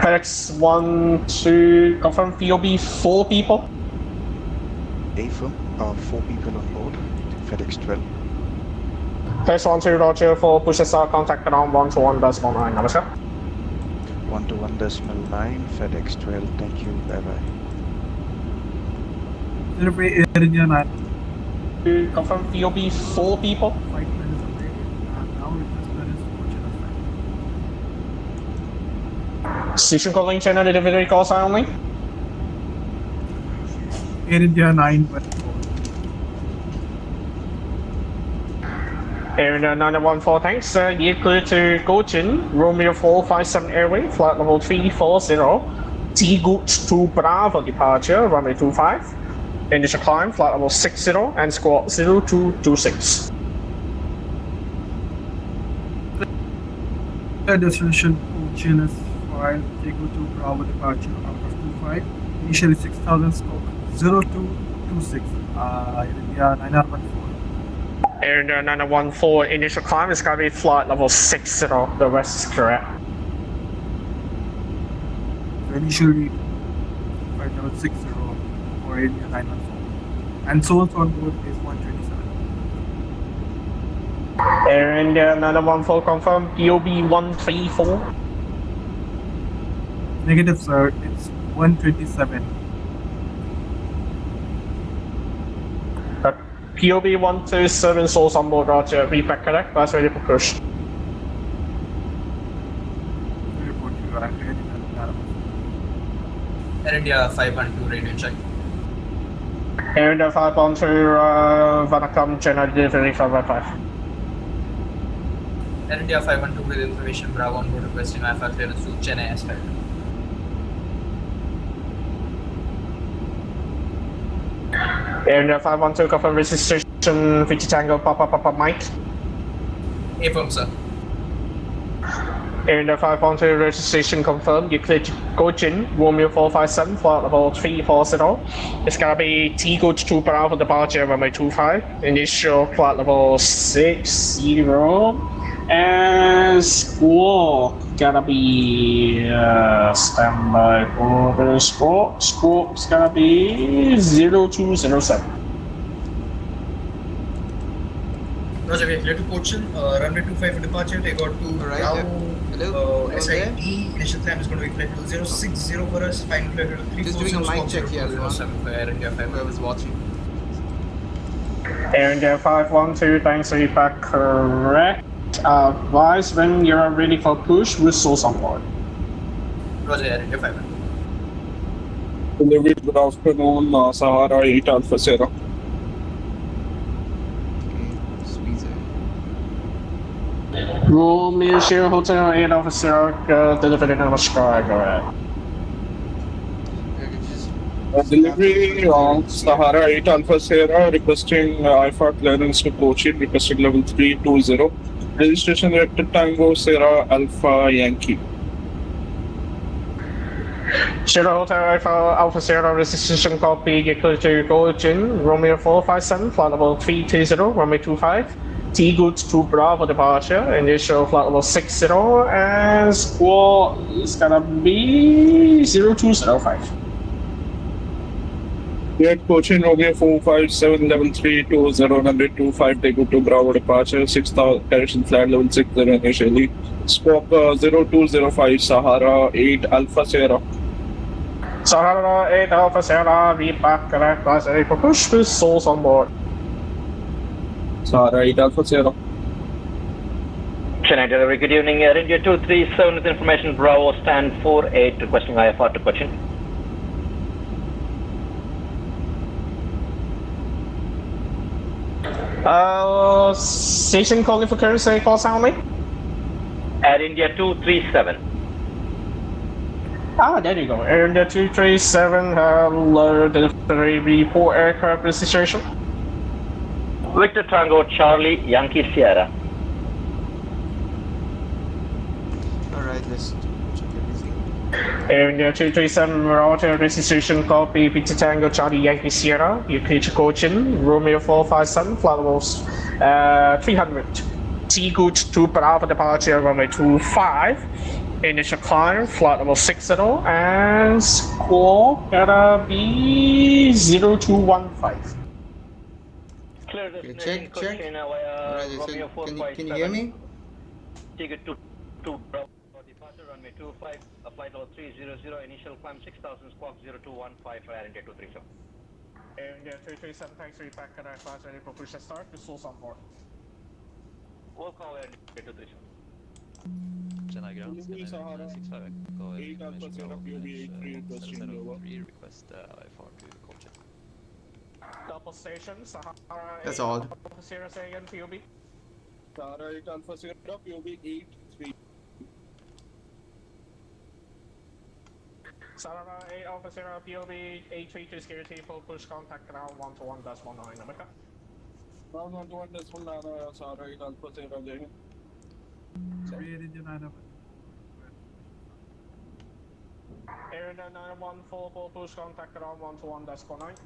FedEx 1 to confirm POB 4 people. Affirm, 4 people on board, FedEx 12. FedEx 1 to Roger for pushes are contact around 121.9. Namaskar. 121.9, FedEx 12, thank you, bye bye. Delivery Air India 9. To confirm POB 4 people. 5 minutes away. Now request is Fortune. Station calling channel delivery calls only. Air India 9. Air India 914, thanks. You're clear to Gojin, Romeo 457 Airway, flight level 340. T-Goot to Bravo departure, runway 25. Initial climb, flight level 60 and squawk 0226. Destination Cochin is file. They go to Bravo departure out of 25. Initially 6000 scope 0226. Air India 914. Air India 914, initial climb is going to be flight level 60. The rest is correct. Initially flight level 60 for Air India 914. And souls on board is 127. Air India 914, confirm POB 134. Negative, sir. It's 127. POB 127, souls on board, Roger. Repack correct, that's ready for push. Report you are ready. Air India 512 radio check. Air India 512, Vanakkam, general delivery 555. Air India 512 with information Bravo on board requesting IFR clearance to Chennai aspect. Air India 512, confirm registration 50 Tango Papa Mike. Affirm, sir. Air India 512, registration confirmed. You cleared to Gojin, Romeo 457, flight level 340. It's gonna be T-Goot to Bravo departure, runway 25. Initial flight level 60. And squawk gonna be standby for the squawk. Squawk's gonna be 0207. Roger, we are clear to Cochin, runway 25 for departure. They got to Bravo, SID. Initial climb is going to be flight level 060 for us. Final flight level 340. Just doing a mic check here, 07 for Air India 5. I was watching. Air India 512, thanks, repack correct. Advise when you're ready for push with souls on board. Roger, Air India 5. Delivery, good afternoon, Sahara 8 Alpha Sierra. Squeeze it. Romeo Sierra Hotel 8 Alpha Sierra, delivery Namaskar, go ahead. Delivery Sahara 8 Alpha Sierra requesting IFA clearance to Cochin, requesting level 320. Registration directed Tango Sierra Alpha Yankee. Sierra Hotel Alpha Sierra registration copy, get clear to Gojin, Romeo 457, flight level 320, runway 25. T-Goot to Bravo departure, initial flight level 60, and squawk is gonna be 0205. Get Cochin Romeo 457 level 320 they go to Bravo departure 6000 direction flight level 60 initially. Squawk 0205 Sahara 8 Alpha Sierra. Sahara 8 Alpha Sierra, repack correct, class A for push with souls on board. Sahara 8 Alpha Sierra. Chennai delivery, good evening. Air India 237 with information Bravo stand 48 requesting IFR to Cochin. Station calling for currency calls only. Air India 237. There you go. Air India 237, hello, delivery report aircraft registration. Victor Tango Charlie Yankee Sierra. Alright, let's check everything. Air India 237, Roger, registration copy, Victor Tango Charlie Yankee Sierra. You clear to Cochin, Romeo 457, flight levels 300. T good to Bravo departure, runway 25. Initial climb, flight level 60, and score gotta be 0215. Clear Okay, destination check. Cochin Alright, via Romeo can you hear 457. me? Ticket to Bravo departure, runway 25, flight level 300, initial climb 6000, squawk 0215 for Air India 237. Air India 337, thanks for your back at class ready for push and start, the source on board. Welcome Air India 237. Chennai ground, UV Sahara, Scandinavian 65 Echo, 8 Alpha information Sierra, Bravo, POV manage 83 request change over. 703, request IFR to Cochin. Double station, Sahara. That's 8 all. Alpha Sierra, say again, POB. Sahara 8 Alpha Sierra, POV 83. Sahara 8 Alpha Sierra, POB 832 security, full push contact around 121.19, America. Round 121.9, Sahara 8 Alpha Sierra, Jay. Air India 911. Air India 911, full push contact around 121.9.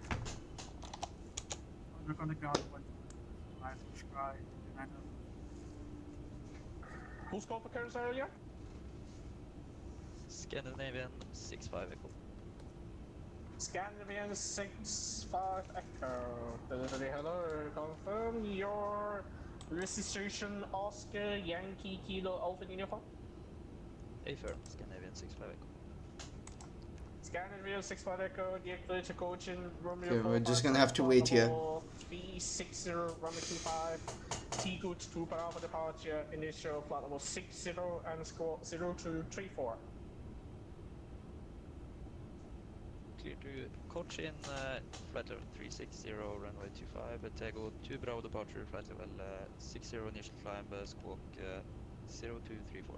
Under contact ground 1. Sky 911. Who's called for clearance earlier? Scandinavian 65 Echo. Scandinavian 65 Echo. Hello, confirm your registration Oscar Yankee Kilo Alpha uniform. Affirm, Scandinavian 65 Echo. Scandinavian 65 Echo, get clear to Cochin, Romeo. Okay, we're just gonna have to wait here. 360, Romeo 25, T good 2 Bravo departure, initial flight level 60 and score 0234. Clear to Cochin, flight level 360, runway 25, Tego 2 Bravo departure, flight level 60, initial climb, squawk 0234.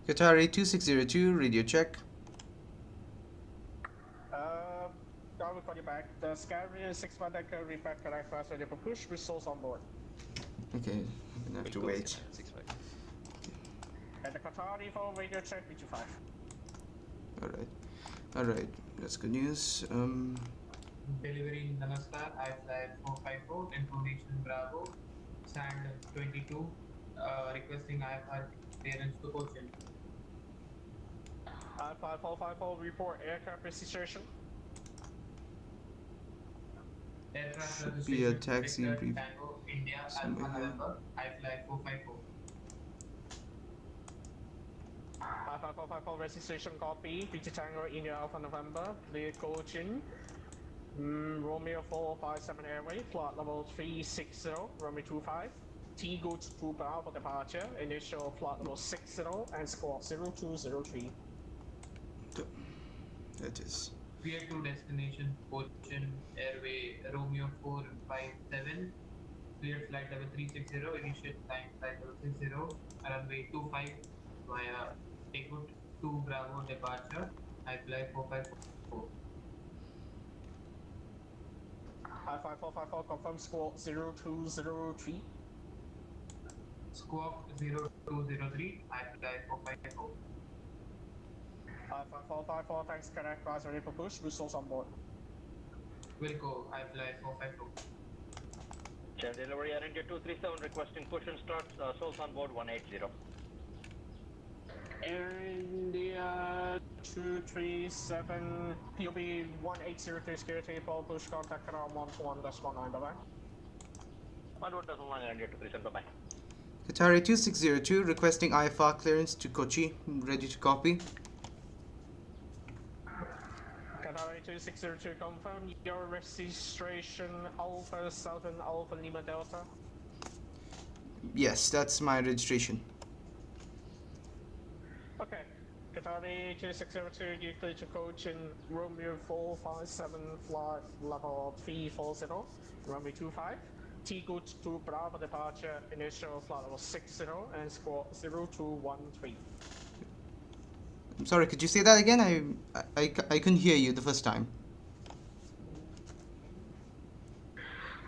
Qatari 2602, radio check. I'll record you back. The Scandinavian 65 Echo, repack correct class ready for push, resource on board. Okay, I'm gonna have to Echo, wait. Scandinavian 65. And the Qatari for radio check, B25. Alright, that's good news. Delivery Namaskar, I fly 454, information Bravo, sand 22, requesting IFR clearance to Cochin. I-5454, report aircraft registration. Aircraft Should be a registration taxi Victor brief Tango, India, somewhere Alpha here. November, I fly 454. I-5454 registration copy, Victor Tango, India Alpha November, clear Cochin. Romeo 457 Airway, flight level 360, Romeo 25. T goods to Bravo departure, initial flight level 60 and score 0203. That is. Clear to destination Cochin Airway Romeo 457, clear flight level 360, initial time flight level 60, runway 25 via Tegut 2 Bravo departure, I fly 454. I-5454 confirm score 0203. Squawk 0203, I fly 454. I-5454, thanks, correct, rise ready for push, resource on board. Wilco, I fly 454. Chef delivery Air India 237 requesting push and start, souls on board 180. Air India 237, POB 1803 security, full push contact around 121.19, bye-bye. 121 Air India 237, bye-bye. Qatari 2602, requesting IFR clearance to Kochi. Ready to copy. Qatari 2602, confirm your registration Alpha Southern Alpha Lima Delta. Yes, that's my registration. Okay, Qatari 2602, you clear to Cochin, Romeo 457, flight level 340, Romeo 25. T good to Bravo departure, initial flight level 60 and score 0213. I'm sorry, could you say that again? I couldn't hear you the first time.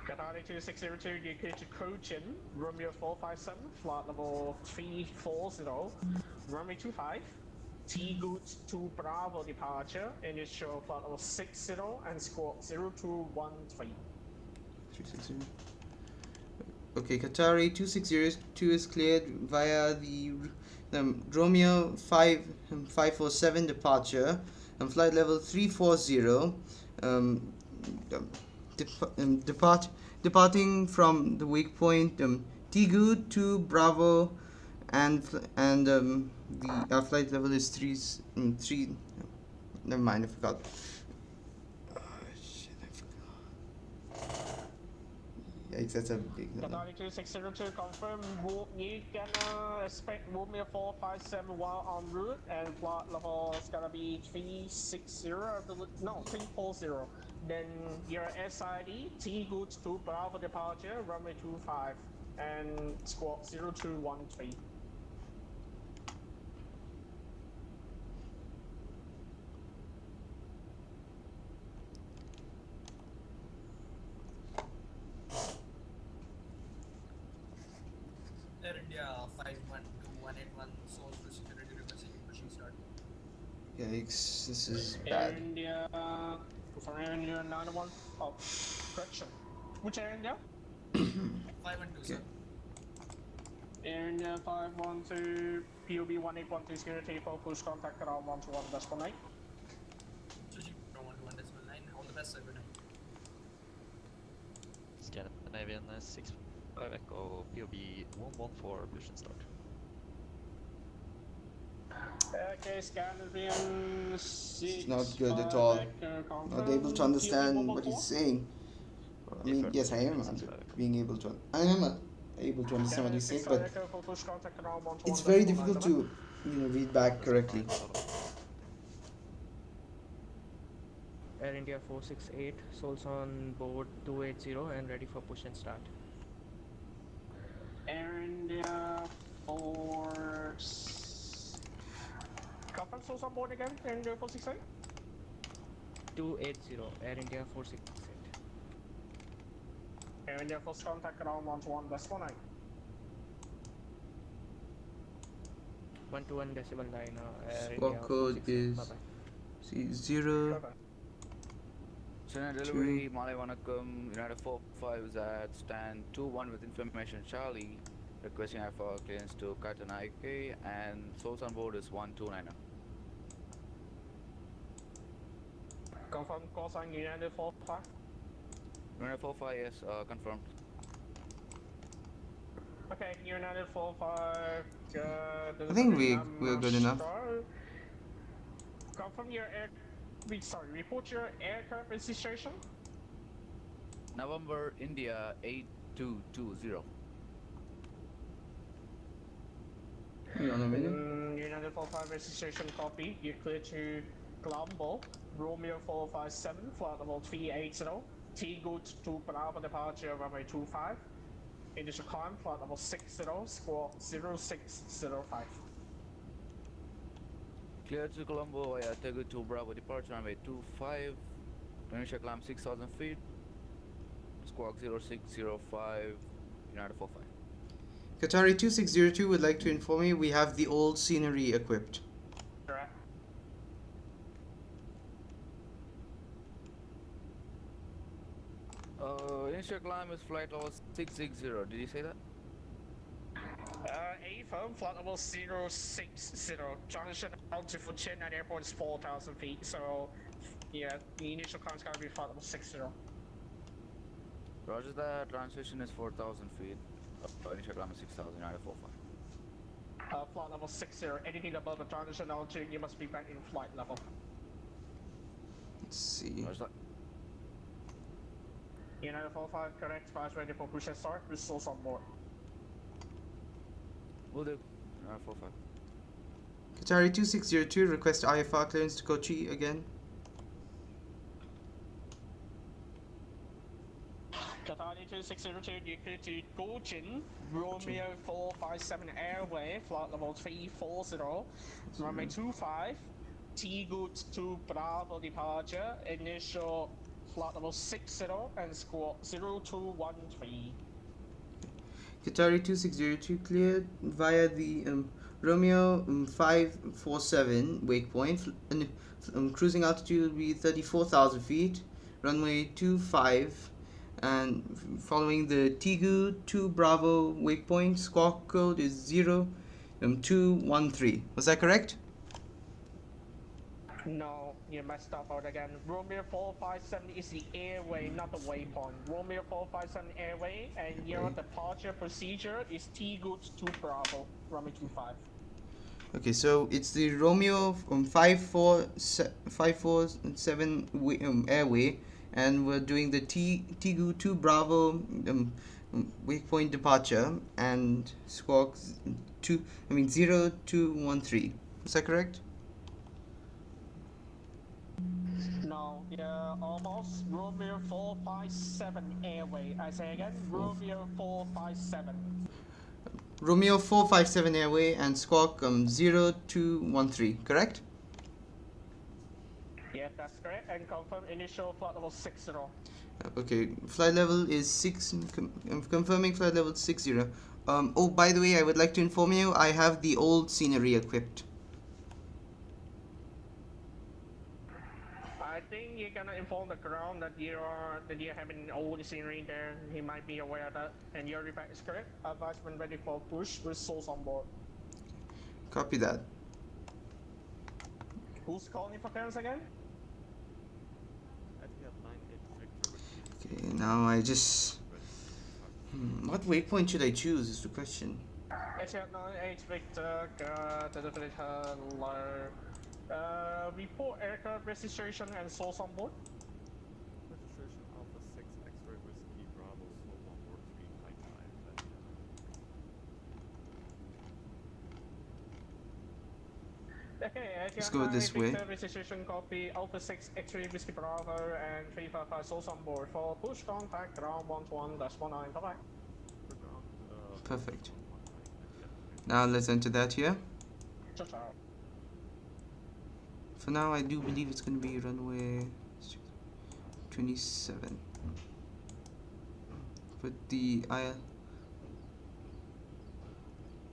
Qatari 2602, you clear to Cochin, Romeo 457, flight level 340, Romeo 25. T good to Bravo departure, initial flight level 60 and score 0213. 360. Okay, Qatari 2602 is cleared via the Romeo 547 departure, flight level 340, departing from the waypoint Tigu to Bravo, and the flight level is 3. Never mind, I forgot. Yikes, that's a big number. Qatari 2602 confirm. You gonna expect Romeo 457 while en route, and flight level is gonna be 360, no, 340. Then your SID, T goods to Bravo departure, runway 25, and squawk 0213. Air India 512181 Seoul for security requesting pushing start. Yikes, this is Air bad. India, sorry, Air India 91. Oh, correction. Which Air India? 512, sir. Air India 512, POB 1812 security for push contact around 121.9. Switching from 121.9. All the best, sir. Good night. Scandinavian 65 Echo POB 114 push and start. Okay, Scandinavian 6. It's not good at all. Not able to understand what he's saying. I mean, yes, I am able to understand what he's saying, but it's very difficult to read back correctly. Air India 468, souls on board 280 and ready for push and start. Air India 4. Confirm souls on board again, Air India 468? 280, Air India 468. Air India first contact around 121.9. 121.9, Air India Squawk code 468. is C0. Chennai delivery, Malay Vanakkam, United 45 is at stand 21 with information Charlie, requesting for clearance to Katanaike, and souls on board is 129. Confirm call sign United 45. United 45, yes, confirmed. Okay, United 45. I think we're good enough. Confirm your report your aircraft registration. November, India 8220. Hang on a minute. United 45 registration copy. You're clear to Colombo, Romeo 457, flight level 380. T goods to Bravo departure runway 25. Initial climb, flight level 60, squawk 0605. Clear to Colombo via Tegu to Bravo departure runway 25. Initial climb 6,000 feet. Squawk 0605, United 45. Qatari 2602 would like to inform you we have the old scenery equipped. Correct. Initial climb is flight level 660. Did you say that? A firm, flight level 060. Transition altitude for Chennai Airport is 4,000 feet, so yeah, the initial climb's gotta be flight level 60. Roger that. Transition is 4,000 feet. Initial climb is 6,000. United 45. Flight level 60. Anything above the transition altitude, you must be back in flight level. Let's see. Roger that. United 45, correct. Flight ready for push and start. With souls on board. Will do. United 45. Qatari 2602 request IFR clearance to Kochi again. Qatari 2602, you clear to Gojin, Romeo 457 Airway, flight level 340, runway 25, T goods to Bravo departure, initial flight level 60 and squawk 0213. Qatari 2602 cleared via the Romeo 547 waypoint. Cruising altitude will be 34,000 feet, runway 25, and following the Tigu 2 Bravo waypoint, squawk code is 0213. Was that correct? No, you messed up out again. Romeo 457 is the airway, not the waypoint. Romeo 457 airway, and your departure procedure is T goods 2 Bravo, Romeo 25. Okay, so it's the Romeo 547 airway, and we're doing the Tigu 2 Bravo waypoint departure and squawk 0213. Is that correct? No, yeah, almost. Romeo 457 airway. I say again, Romeo 457. Romeo 457 airway and squawk 0213, correct? Yeah, that's correct. And confirm initial flight level 60. Okay, flight level is 6. I'm confirming flight level 60. Oh, by the way, I would like to inform you, I have the old scenery equipped. I think you're gonna inform the ground that you're having all the scenery there. He might be aware of that. And your reply is correct. Advisement ready for push with souls on board. Copy that. Who's calling for clearance again? Okay, now I just... what waypoint should I choose is the question. H98 Victor, delivery low. Report aircraft registration and souls on board. Registration Alpha 6 X-ray Whiskey Bravo Slow 14395. Okay, Let's go this way. Registration copy Alpha 6 X-ray Whiskey Bravo and 355 souls on board. For push contact ground 121-19. Bye-bye. Perfect. Now let's enter that here. Ciao, ciao. For now, I do believe it's going to be runway 27. But the I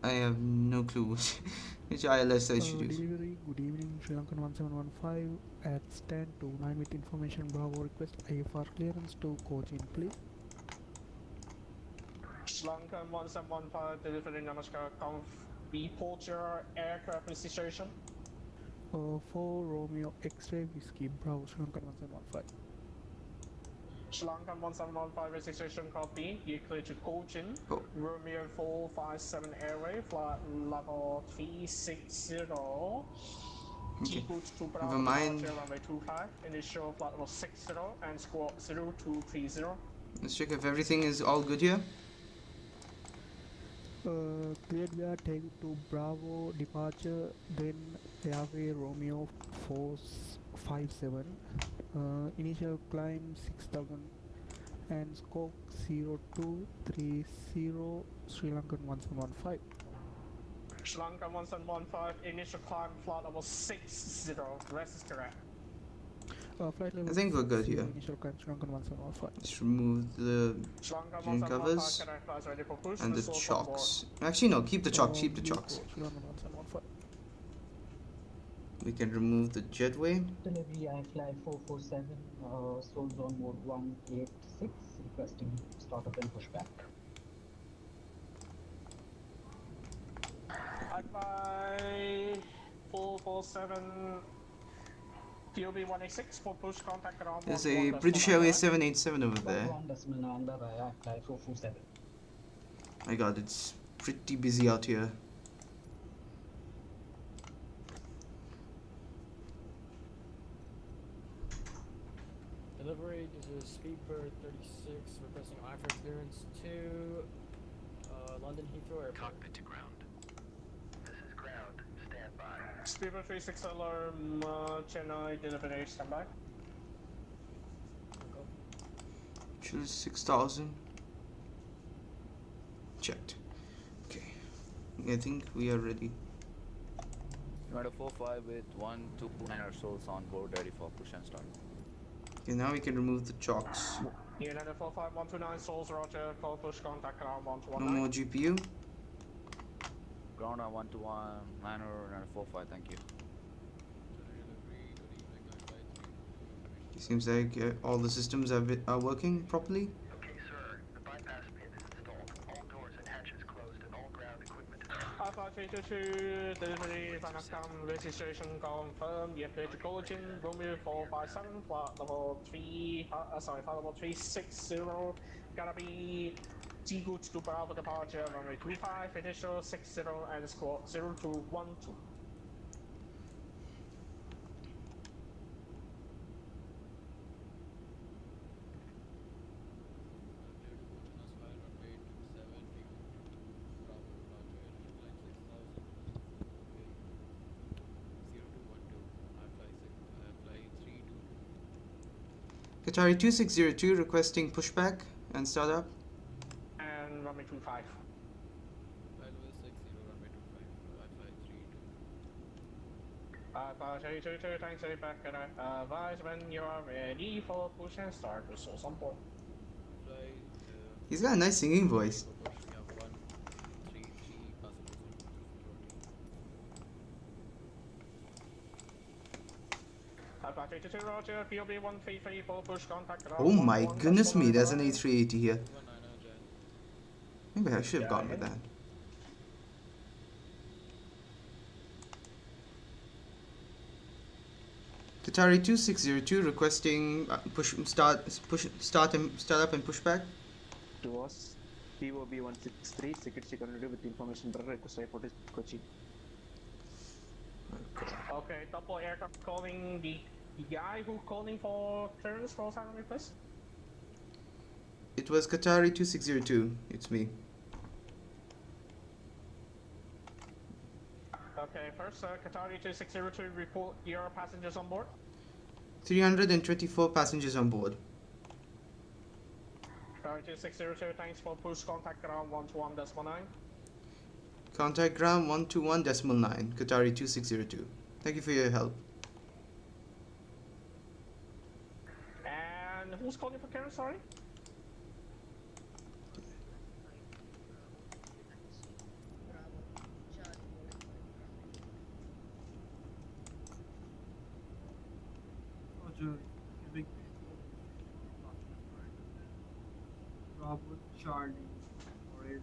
have no clue which ILS I should use. Delivery, good evening, Sri Lankan 1715 at stand 29 with information Bravo, request IFR clearance to coach in please. Sri Lankan 1715 delivery Namaskar conf report your aircraft registration. For Romeo X-ray Whiskey Bravo, Sri Lankan 1715. Sri Lankan 1715 registration copy. You clear to Cochin. Romeo 457 airway, flight level 360. Okay. Never mind. Runway 25. Initial flight level 60 and squawk 0230. Let's check if everything is all good here. Cleared via take to Bravo departure, then airway Romeo 457. Initial climb 6000 and scope 0230 Sri Lankan 1715. Sri Lankan 1715 initial climb flight level 60. Rest is correct. Flight level I think we're good here. Initial climb Sri Lankan 1715. Let's remove the engine covers and the chocks. Actually, no, keep the chocks. Keep the chocks. We can remove the jetway. Delivery iFly 447, souls on board 186, requesting startup and pushback. iFly 447, POB 186 for push contact around. There's a British Airways 787 over there. 1.9 by iFly 447. My god, it's pretty busy out here. Delivery, this is Speedbird 36, requesting IFR clearance to London Heathrow Airport. Cockpit to ground. This is ground. Stand by. Speedbird 36 alarm, Chennai, delivery, stand by. Choose 6000. Checked. Okay. I think we are ready. United 45 with 129 or souls on board, ready for push and start. Okay, now we can remove the chocks. United 45129 souls, roger, call push contact around 121. No more GPU. Ground on 121, Niner, United 45, thank you. It seems like all the systems are working properly. Okay, 452, delivery, Vanakam, registration confirmed. You're clear to Gojin, Romeo 457, flight level 360. Gonna be T-Goods to Bravo departure, runway 25, initial 60 and squawk 0212. Qatari 2602 requesting pushback and startup. And runway 25. Qatari 22, thanks for back. Advise when you are ready for push and start with source on board. He's got a nice singing voice. Qatari 22, Roger, POB 1334, push contact. Oh my goodness me, there's an A380 here. Maybe I should have gone with that. Qatari 2602 requesting start up and pushback. To us, POB 163, security continuity with information bearer request report is Kochi. Okay, double aircraft calling the guy who calling for clearance for silent request. It was Qatari 2602. It's me. Okay, first, Qatari 2602, report your passengers on board. 324 passengers on board. Qatari 2602, thanks for push contact ground 121.9. Contact ground 121.9. Qatari 2602. Thank you for your help. And who's calling for clearance, sorry? Roger, giving Bravo Charlie or is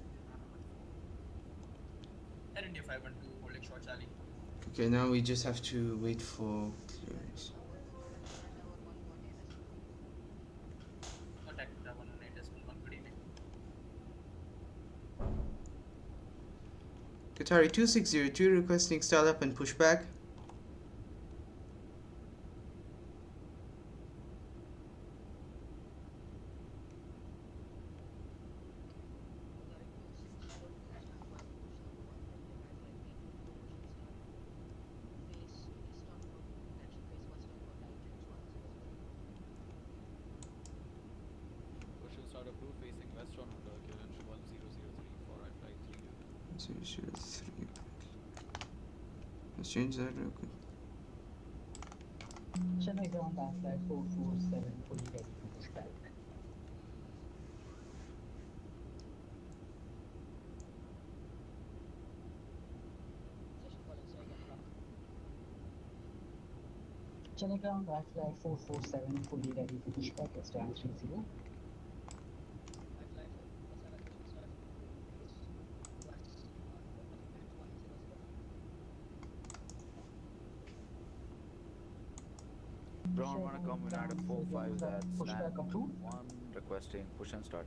Air India 512, holding short Charlie. Okay, now we just have to wait for clearance. Contact 118.1, good evening. Qatari 2602 requesting startup and pushback. Start approved facing west on clearance 1003 for right flight 003. Let's change that real quick. Chennai ground back flight 447 fully ready to push back. Chennai ground back flight 447 fully ready to push back, stand 30. Brown Manacom United 45 at stand 1 requesting push and start.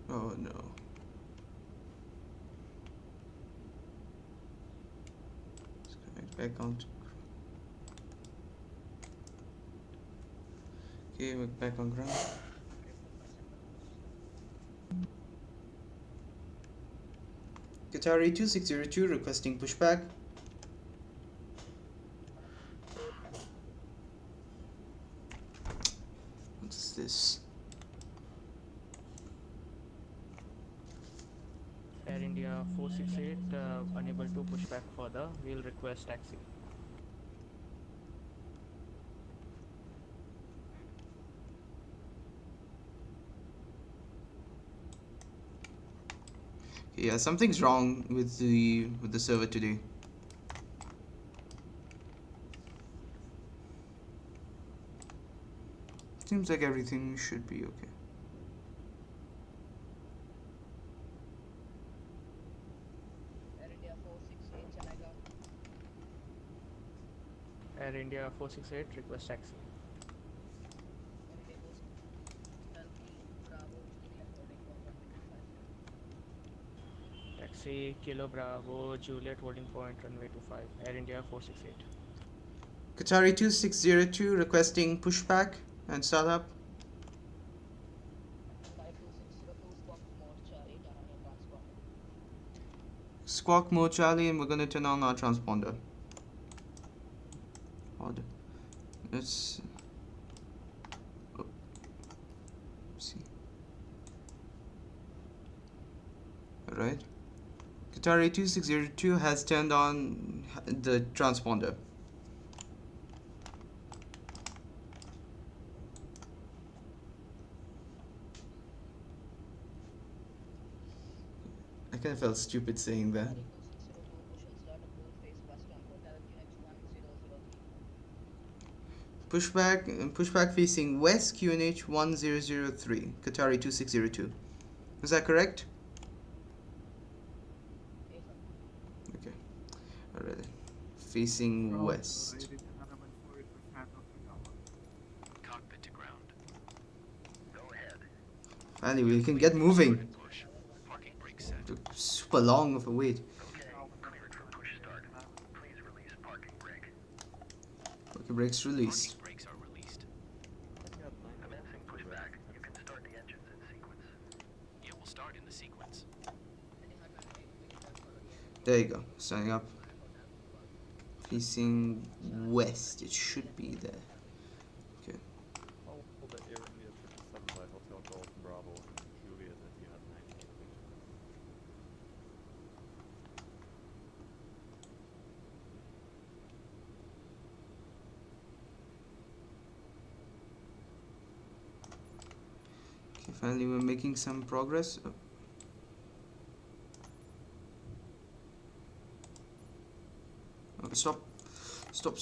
Oh no. Let's connect back on. Okay, we're back on ground. Qatari 2602 requesting pushback. What is this? Air India 468, unable to push back further. We'll request taxi. Yeah, something's wrong with the server today. Seems like everything should be okay. Air India 468, request taxi. Taxi Kilo Bravo Juliet holding point runway 25. Air India 468. Qatari 2602 requesting pushback and startup. Squawk mode Charlie, and we're gonna turn on our transponder. Odd. Let's see. Alright. Qatari 2602 has turned on the transponder. I kind of felt stupid saying that. Pushback facing west, QNH 1003, Qatari 2602. Is that correct? Okay. Alright. Facing west. Cockpit to ground. Go ahead. Finally, we can get moving. Parking brake set. Took super long of a wait. Okay, cleared for push start. Please release parking brake. Okay, brakes released. Parking brakes are released. Commencing pushback. You can start the engines in sequence. Yeah, we'll start in the sequence. There you go. Starting up. Facing west. It should be there. Okay. Hold the Air India 775 Hotel Golf Bravo Juliet at you have 90 feet. Okay, finally we're making some progress. Oh. Oh, stop. Stop.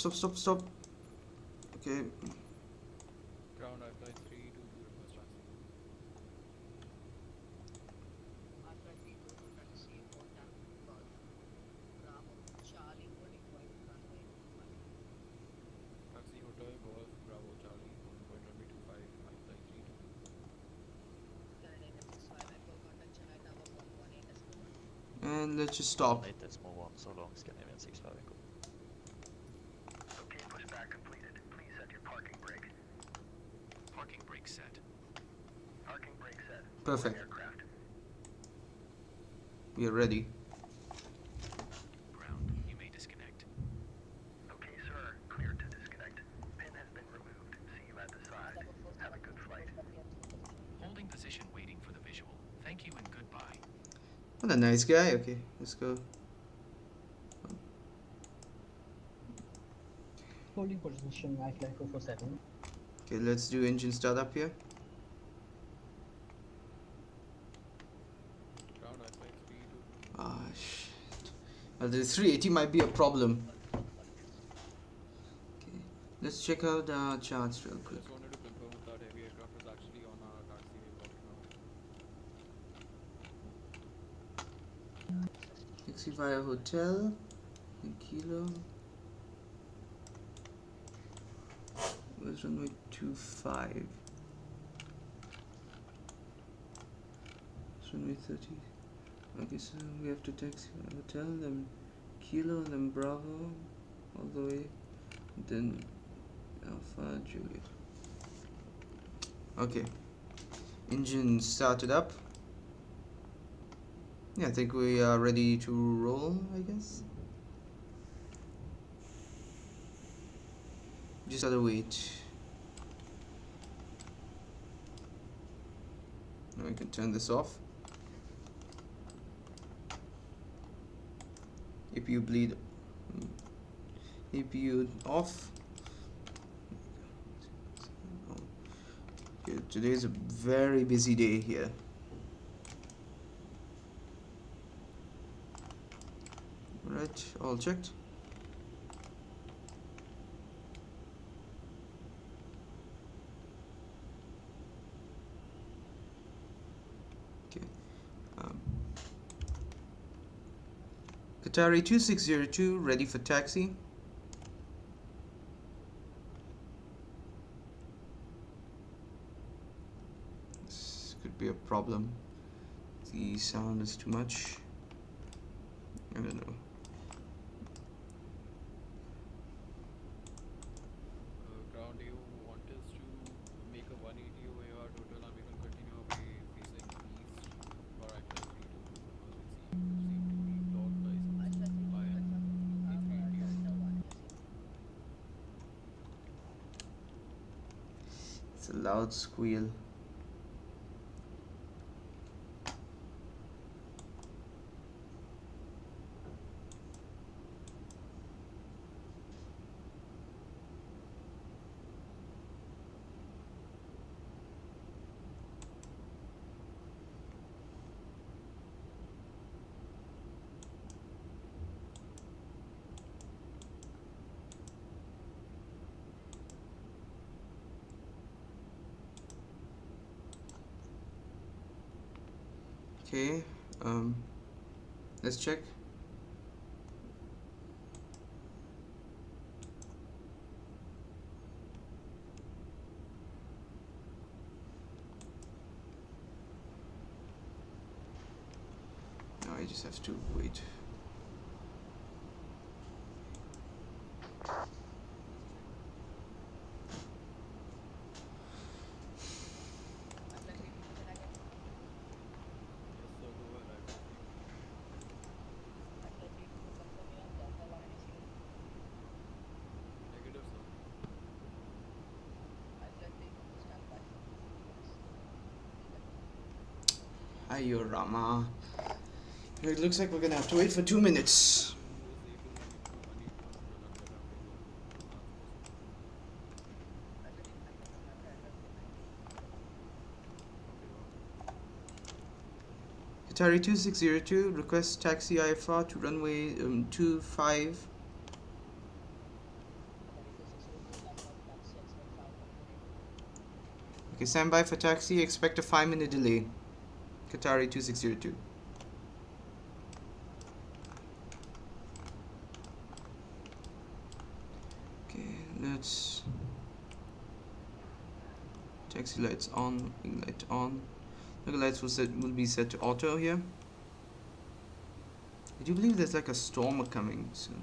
Okay. Ground, I flight 3 to request taxi. Taxi Hotel Golf Bravo Charlie, holding point runway 25, I flight 3 to. And let's just stop. 1 so long, Scandinavian 65 echo. Okay, pushback completed. Please set your parking brake. Parking brake set. Parking brake set. Perfect. Aircraft. We are ready. Ground. You may disconnect. Okay, sir. Cleared to disconnect. Pin has been removed. See you at the side. Have a good flight. Holding position waiting for the visual. Thank you and goodbye. What a nice guy. Okay, let's go. Holding position, I flight 447. Okay, let's do engine startup here. Ground, I flight 3 to. Ah, shit. Well, the 380 might be a problem. Okay, let's check out our charts real quick. Just wanted to confirm if that heavy aircraft was actually on our taxi right now. Taxi via hotel. Kilo. Where's runway 25? It's runway 30. Okay, so we have to taxi hotel, then Kilo, then Bravo, all the way, then Alpha Juliet. Okay, engine started up. Yeah, I think we are ready to roll, I guess. Just gotta wait. Now we can turn this off. APU bleed. APU off. Okay, today is a very busy day here. Right, all checked. Um, Qatari 2602, ready for taxi. This could be a problem. The sound is too much. I don't know. Ground, do you want us to make a 180 OAR total and we can continue our way facing east? Or actually 3-2, because we seem to be blocked by A380. It's a loud squeal. Okay, let's check. No, I just have to wait. Negative, sir. Hiyo Rama. It looks like we're gonna have to wait for 2 minutes. Qatari 2602, request taxi IFR to runway 25. Okay, stand by for taxi, expect a 5-minute delay. Qatari 2602. Okay, let's... Taxi lights on, wing light on. Local lights will be set to auto here. I do believe there's like a storm coming soon.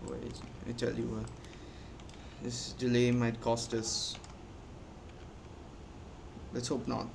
Wait, I tell you what, this delay might cost us. Let's hope not.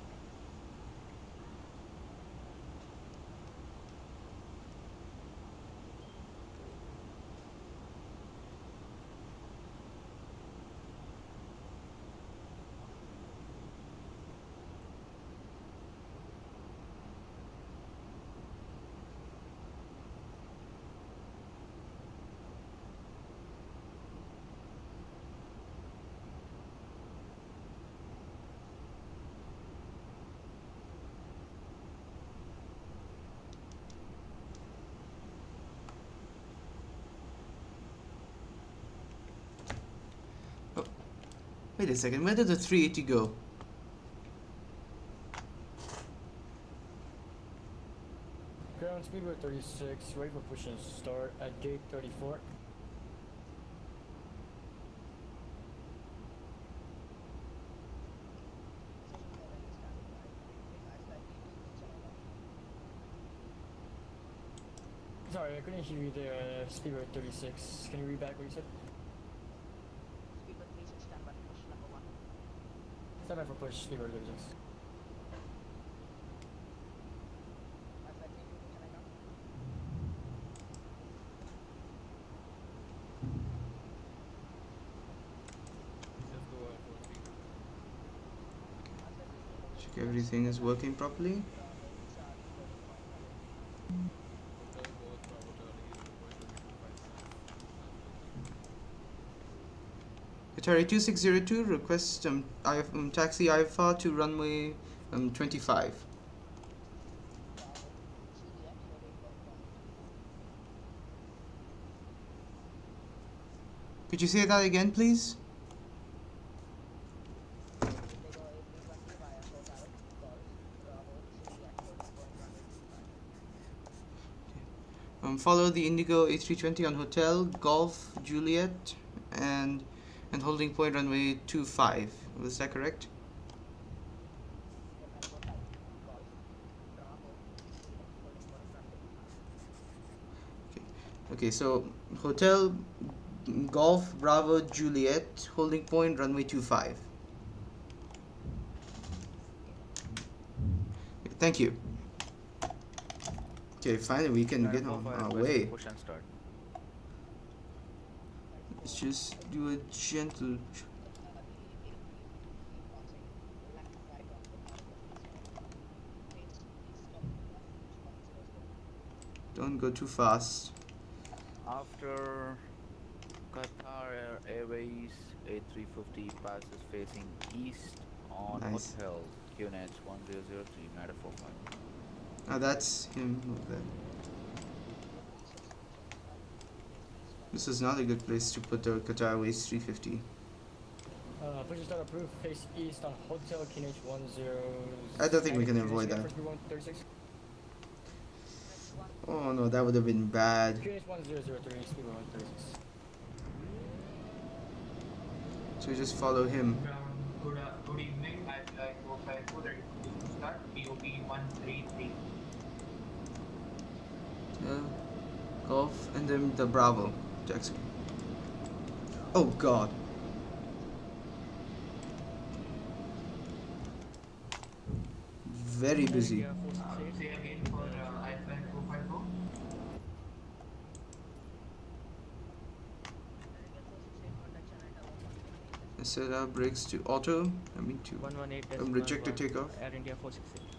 Wait a second, where did the 380 go? Ground speedway 36, ready for push and start at gate 34. Sorry, I couldn't hear you there, speedway 36. Can you read back what you said? Stand by for push, speedway 36. Check everything is working properly. Atari 2602 request taxi IFR to runway 25. Could you say that again, please? Follow the Indigo A320 on Hotel Golf Juliet and holding point runway 25. Was that correct? Okay, so Hotel Golf Bravo Juliet holding point runway 25. Okay, thank you. Okay, finally we can get on our way. Push and start. Let's just do a gentle. Don't go too fast. After Qatar Airways A350 passes facing east on Nice. Hotel QNH 1003 United 45. Ah, that's him over there. This is not a good place to put the Qatar Airways 350. Push and start approved. Face east on Hotel QNH 10. I don't think we can avoid that. Oh no, that would have been bad. QNH 1003, speed 136. So we just follow him. Good evening. I'd like 454 ready to start. POP 133. Golf and then the Bravo taxi. Oh god. Very busy. Say again for I-Flight 454. Set our brakes to auto. I mean to 118 reject the takeoff. Air India 468.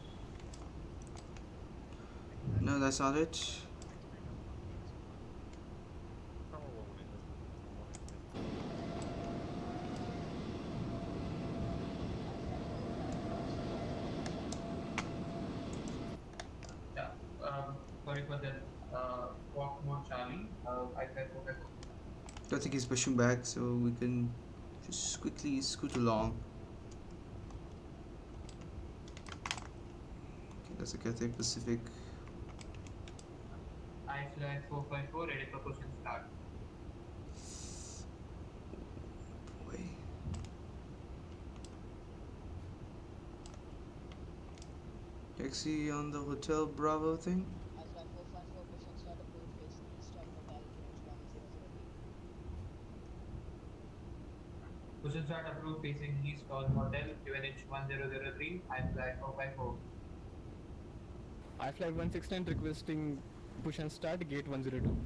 No, that's not it. Yeah. Sorry for that. Walk mode Charlie. I-Flight 454. I think he's pushing back, so we can just quickly scoot along. Okay, that's a Cathay Pacific. I-Flight 454 ready for push and start. Boy. Taxi on the Hotel Bravo thing. Push and start approved facing east on Hotel QNH 1003. I-Flight 454. I-Flight 169 requesting push and start gate 102.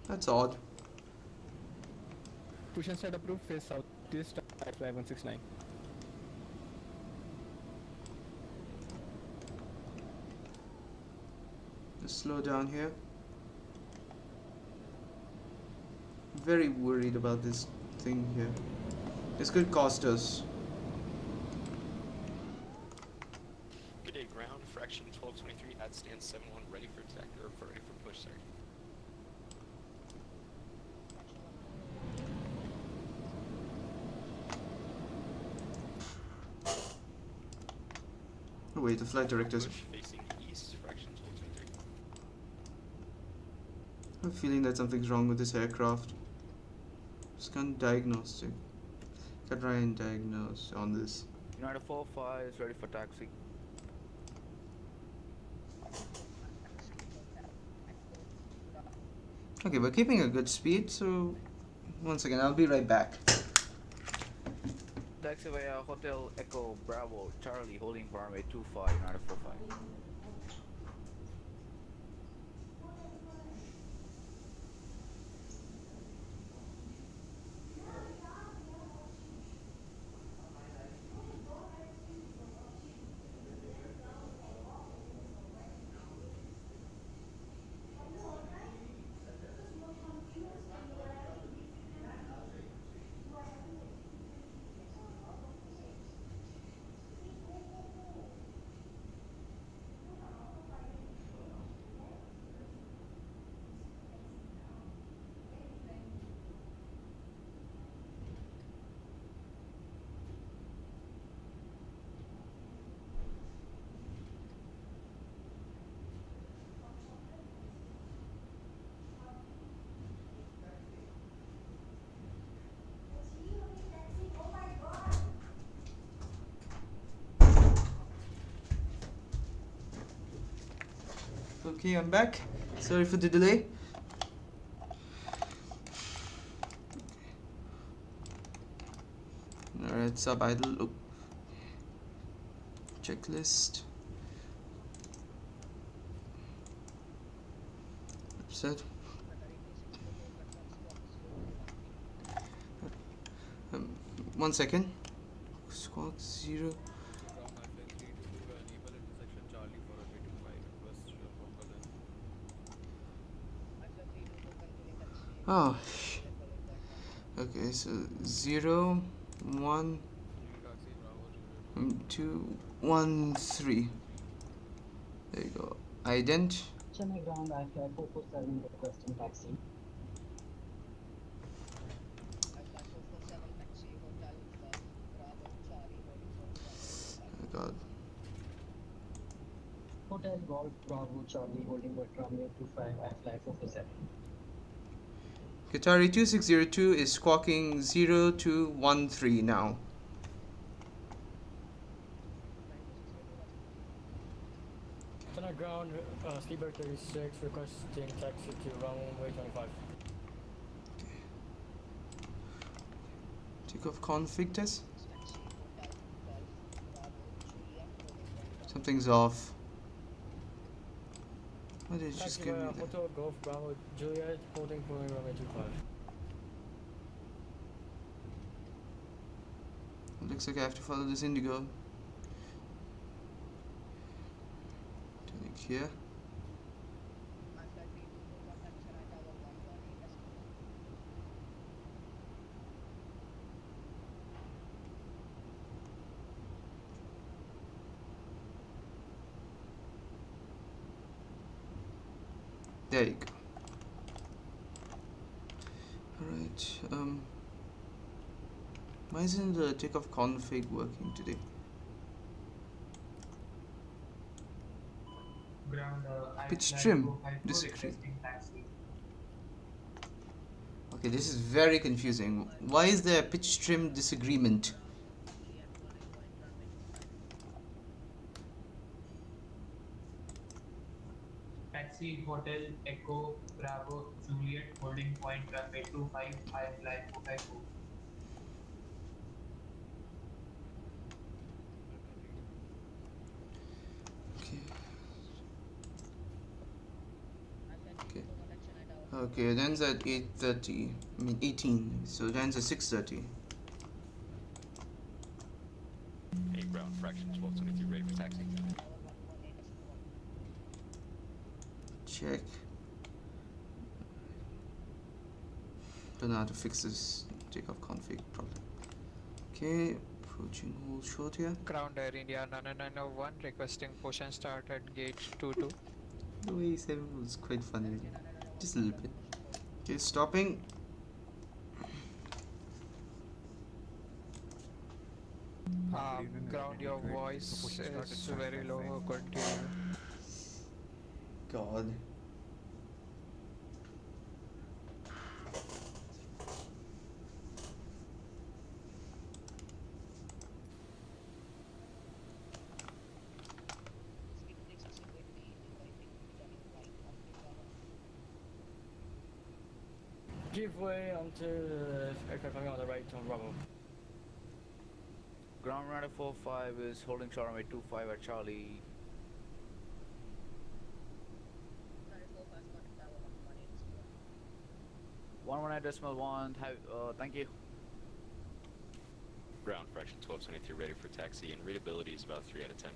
That's odd. Push and start approved, face southeast I-Flight 169. Just slow down here. Very worried about this thing here. This could cost us. Good day, ground, fraction 1223 at stand 71, ready for attack, or ready for push, sorry. Oh wait, the flight directors. Push facing east, fraction 1223. I have a feeling that something's wrong with this aircraft. Just can't diagnose it. Can try and diagnose on this. United 45 is ready for taxi. Okay, we're keeping a good speed, so one second, I'll be right back. Taxi via Hotel Echo Bravo Charlie holding runway 25 United 45. Okay, I'm back. Sorry for the delay. Alright, sub idle. Oh. Checklist. Upset. 1 second. Squawk 0. Ground Alpha 322, enable intersection Charlie for runway 25, request longer than. Oh. Okay, so 0, 1, 2, 1, 3. There you go. Ident. Chennai ground Alpha 447 requesting taxi. Oh god. Hotel Golf Bravo Charlie holding what Romeo 25 I fly 447. Qatari 2602 is squawking 0213 now. Chennai ground, Sleeper 36 requesting taxi to runway 25. Takeoff config test. Something's off. What did it just give me there? Hotel Golf Bravo Juliet holding for runway 25. It looks like I have to follow this Indigo. Turning here. There you go. Alright, why isn't the takeoff config working today? Ground, Pitch trim. Disagree. Okay, this is very confusing. Why is there a pitch trim disagreement? Taxi Hotel Echo Bravo Juliet holding point runway 25 I fly 454. Okay, it ends at 8:30. I mean 18. So it ends at 6:30. Hey, ground fraction 1223, ready for taxi. Check. Don't know how to fix this takeoff config problem. Okay, approaching hold short here. Ground Air India 9901 requesting push and start at gate 22. The way he said it was quite funny. Just a little bit. Okay, stopping. Ground, your voice is very low. Continue. God. Give way until aircraft coming on the right on Bravo. Ground runner 45 is holding short runway 25 at Charlie. One 1 thank you. Ground fraction 1223, ready for taxi, and readability is about 3 out of 10.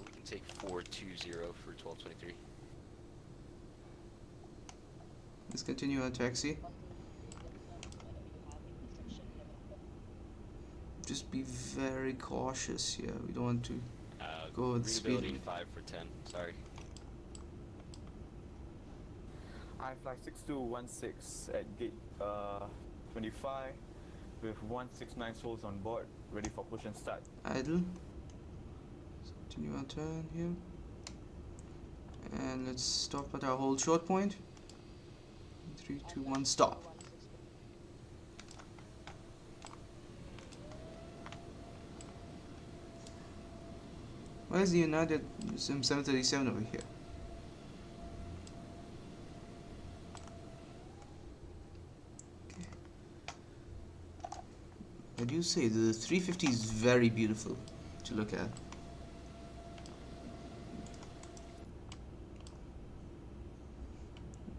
We can take 420 for 1223. Let's continue our taxi. Just be very cautious here. We don't want to go with speed. Readability 5 for 10, sorry. I fly 6216 at gate 25 with 169 souls on board, ready for push and start. Idle. Let's continue our turn here. And let's stop at our hold short point. 3, 2, 1, stop. Why is the United Sim 737 over here? I do say the 350 is very beautiful to look at.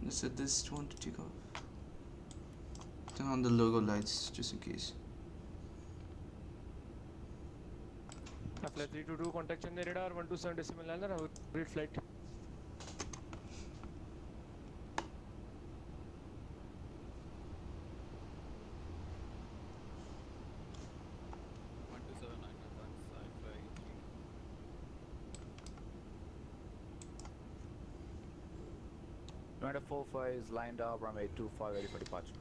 Let's set this one to take off. Turn on the logo lights just in case. Flight 322, contact Chennai radar 127 decimal liner, have a great flight. United 45 is lined up, runway 25 ready for departure.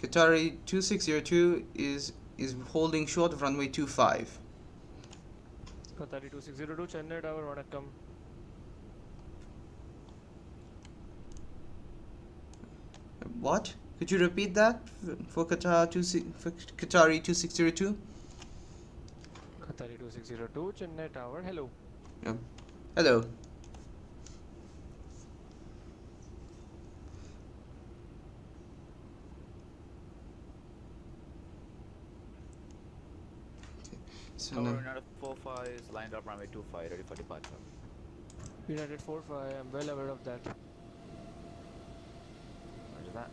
Qatari 2602 is holding short of runway 25. Qatari 2602, Chennai tower, vanakkam. What? Could you repeat that for Qatari 2602? Qatari 2602, Chennai tower, hello. Yeah. Hello. So Tower United 45 is lined up, runway 25 ready for departure. United 45, I'm well aware of that. Roger that.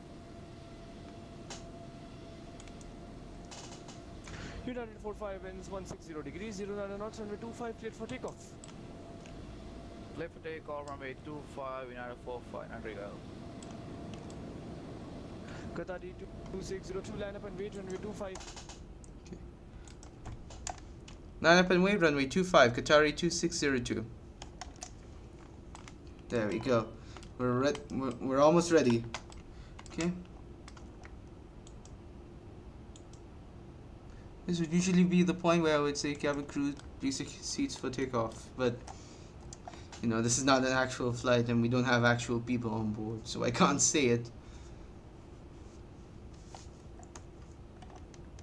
United 45 winds 160 degrees, 09 knots, runway 25, cleared for takeoff. Clear for takeoff, runway 25, United 45, and go. Qatari 2602, line up and wait, runway 25. Line up and wait, runway 25, Qatari 2602. There we go. We're almost ready. Okay. This would usually be the point where I would say cabin crew, basic seats for takeoff, but you know, this is not an actual flight and we don't have actual people on board, so I can't say it.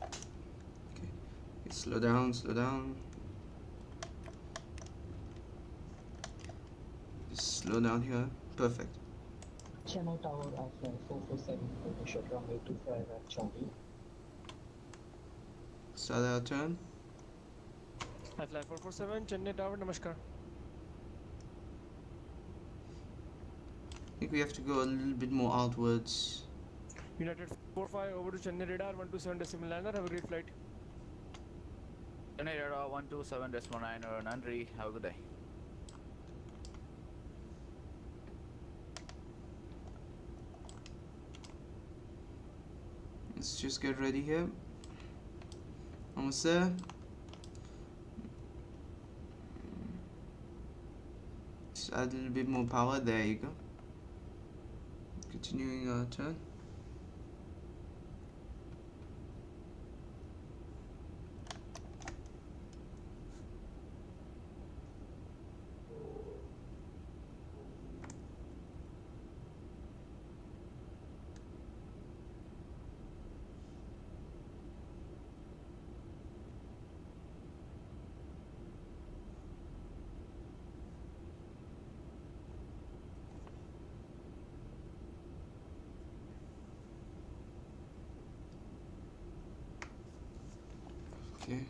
Okay, slow down, slow down. Just slow down here. Perfect. Chennai tower, flight 447, initial runway 25 at Charlie. Start our turn. I fly 447, Chennai tower, namaskar. I think we have to go a little bit more outwards. United 45 over to Chennai radar 127 decimal liner, have a great flight. Chennai radar 127 decimal liner, Nandri, have a good day. Let's just get ready here. Almost there. Just add a little bit more power. There you go. Continuing our turn. Okay.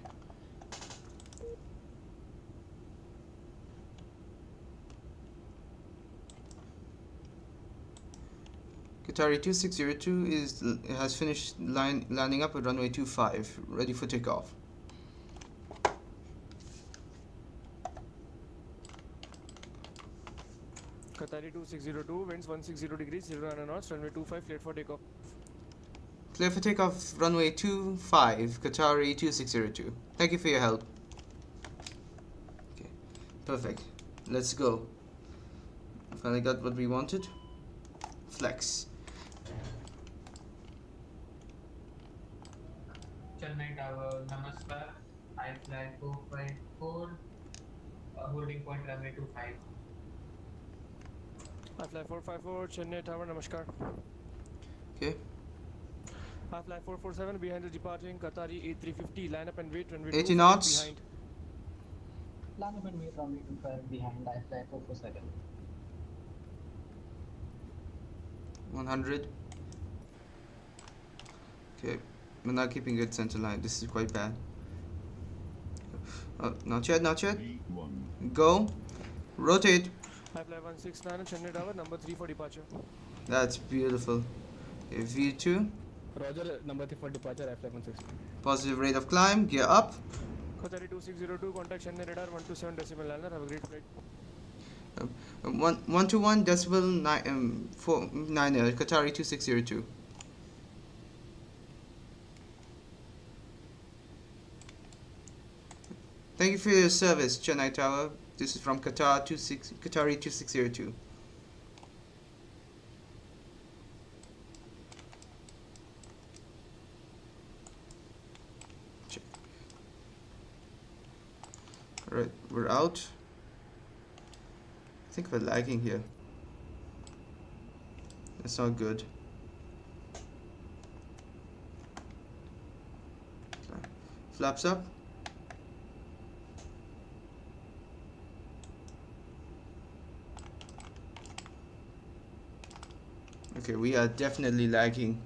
Qatari 2602 has finished landing up at runway 25, ready for takeoff. Qatari 2602, winds 160 degrees, 09 knots, runway 25, cleared for takeoff. Clear for takeoff, runway 25, Qatari 2602. Thank you for your help. Okay, perfect. Let's go. Finally got what we wanted. Flex. Chennai tower, namaskar. I fly 454, holding point runway 25. I fly 454, Chennai tower, namaskar. Okay. Fly 447 behind the departing Qatari 8350. Line up and wait. Runway 80 25 knots. behind. Line up and wait, runway 25 behind, I fly 447. 100. Okay, we're not keeping good center line. This is quite bad. Not yet, not yet. Go. Rotate. Fly 169 Chennai Tower, number 3 for departure. That's beautiful. Okay, V2. Roger, number 3 for departure, Fly 169. Positive rate of climb. Gear up. Qatari 2602, contact Chennai radar 127 decimal landing. Have a great flight. 121 decibel 9 Qatari 2602. Thank you for your service, Chennai Tower. This is from Qatari 2602. Alright, we're out. I think we're lagging here. That's not good. Flaps up. Okay, we are definitely lagging.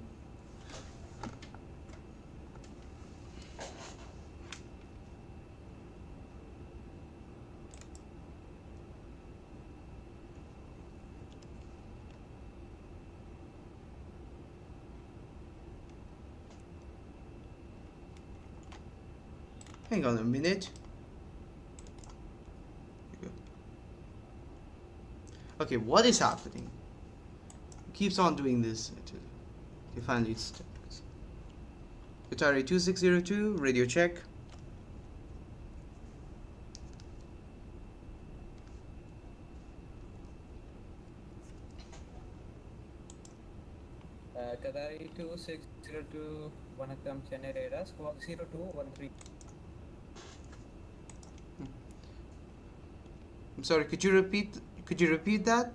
Hang on a minute. Okay, what is happening? It keeps on doing this. Okay, finally it's Qatari 2602, radio check. Qatari 2602, Vanakkam Chennai radar, squawk 0213. I'm sorry, could you repeat that?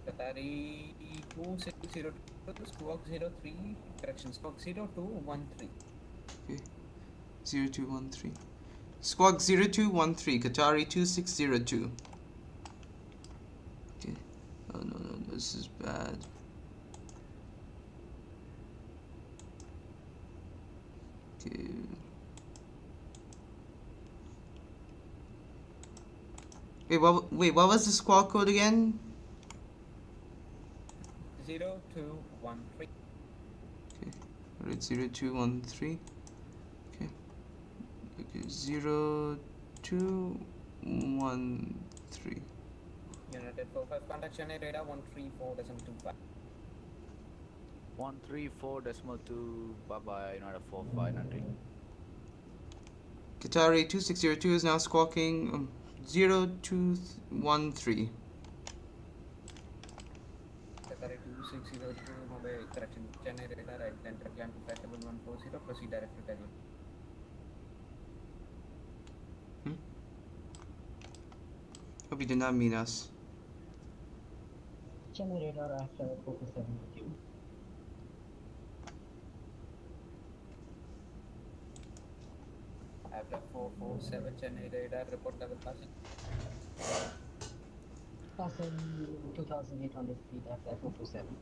Qatari 2602, squawk 03, correction, squawk 0213. Okay, 0213. Squawk 0213, Qatari 2602. Okay. Oh no, this is bad. Okay. Wait, what was the squawk code again? 0213. Okay, alright, 0213. Okay. Okay, 0213. United 45, contact Chennai radar 134.25. 134.2, bye bye, United 45, Nandri. Qatari 2602 is now squawking 0213. Qatari 2602, mobile correction, Chennai radar, right center, climb to flight level 140, proceed direct to Delhi. Hope you did not mean us. Chennai radar, I fly 447 with you. I fly 447 Chennai radar, report level passing. Passing 2,800 feet, I fly 447.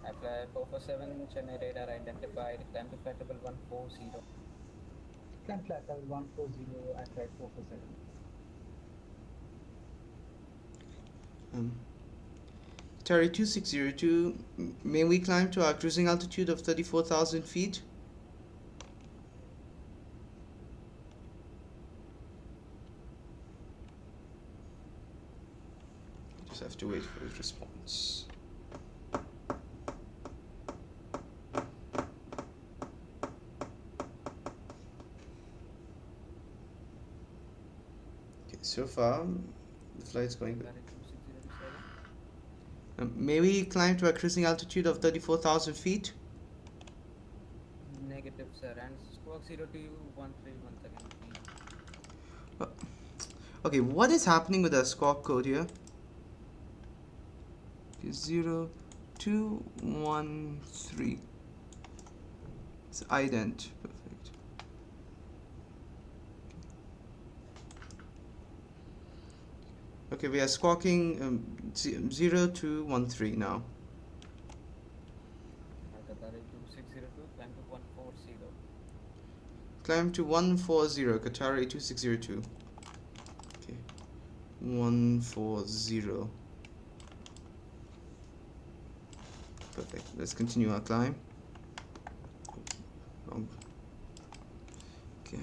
I fly 447 Chennai radar identified, climb to flight level 140. Climb flight level 140, I fly 447. Qatari 2602, may we climb to our cruising altitude of 34,000 feet? Just have to wait for his response. Okay, so far the flight's going good. May we climb to a cruising altitude of 34,000 feet? Negative, sir, and squawk 0213 once again. Okay, what is happening with the squawk code here? Okay, 0213. It's ident. Perfect. Okay, we are squawking 0213 now. Qatari 2602, climb to 140. Climb to 140, Qatar 2602. Okay, 140. Perfect. Let's continue our climb. Wrong. Okay.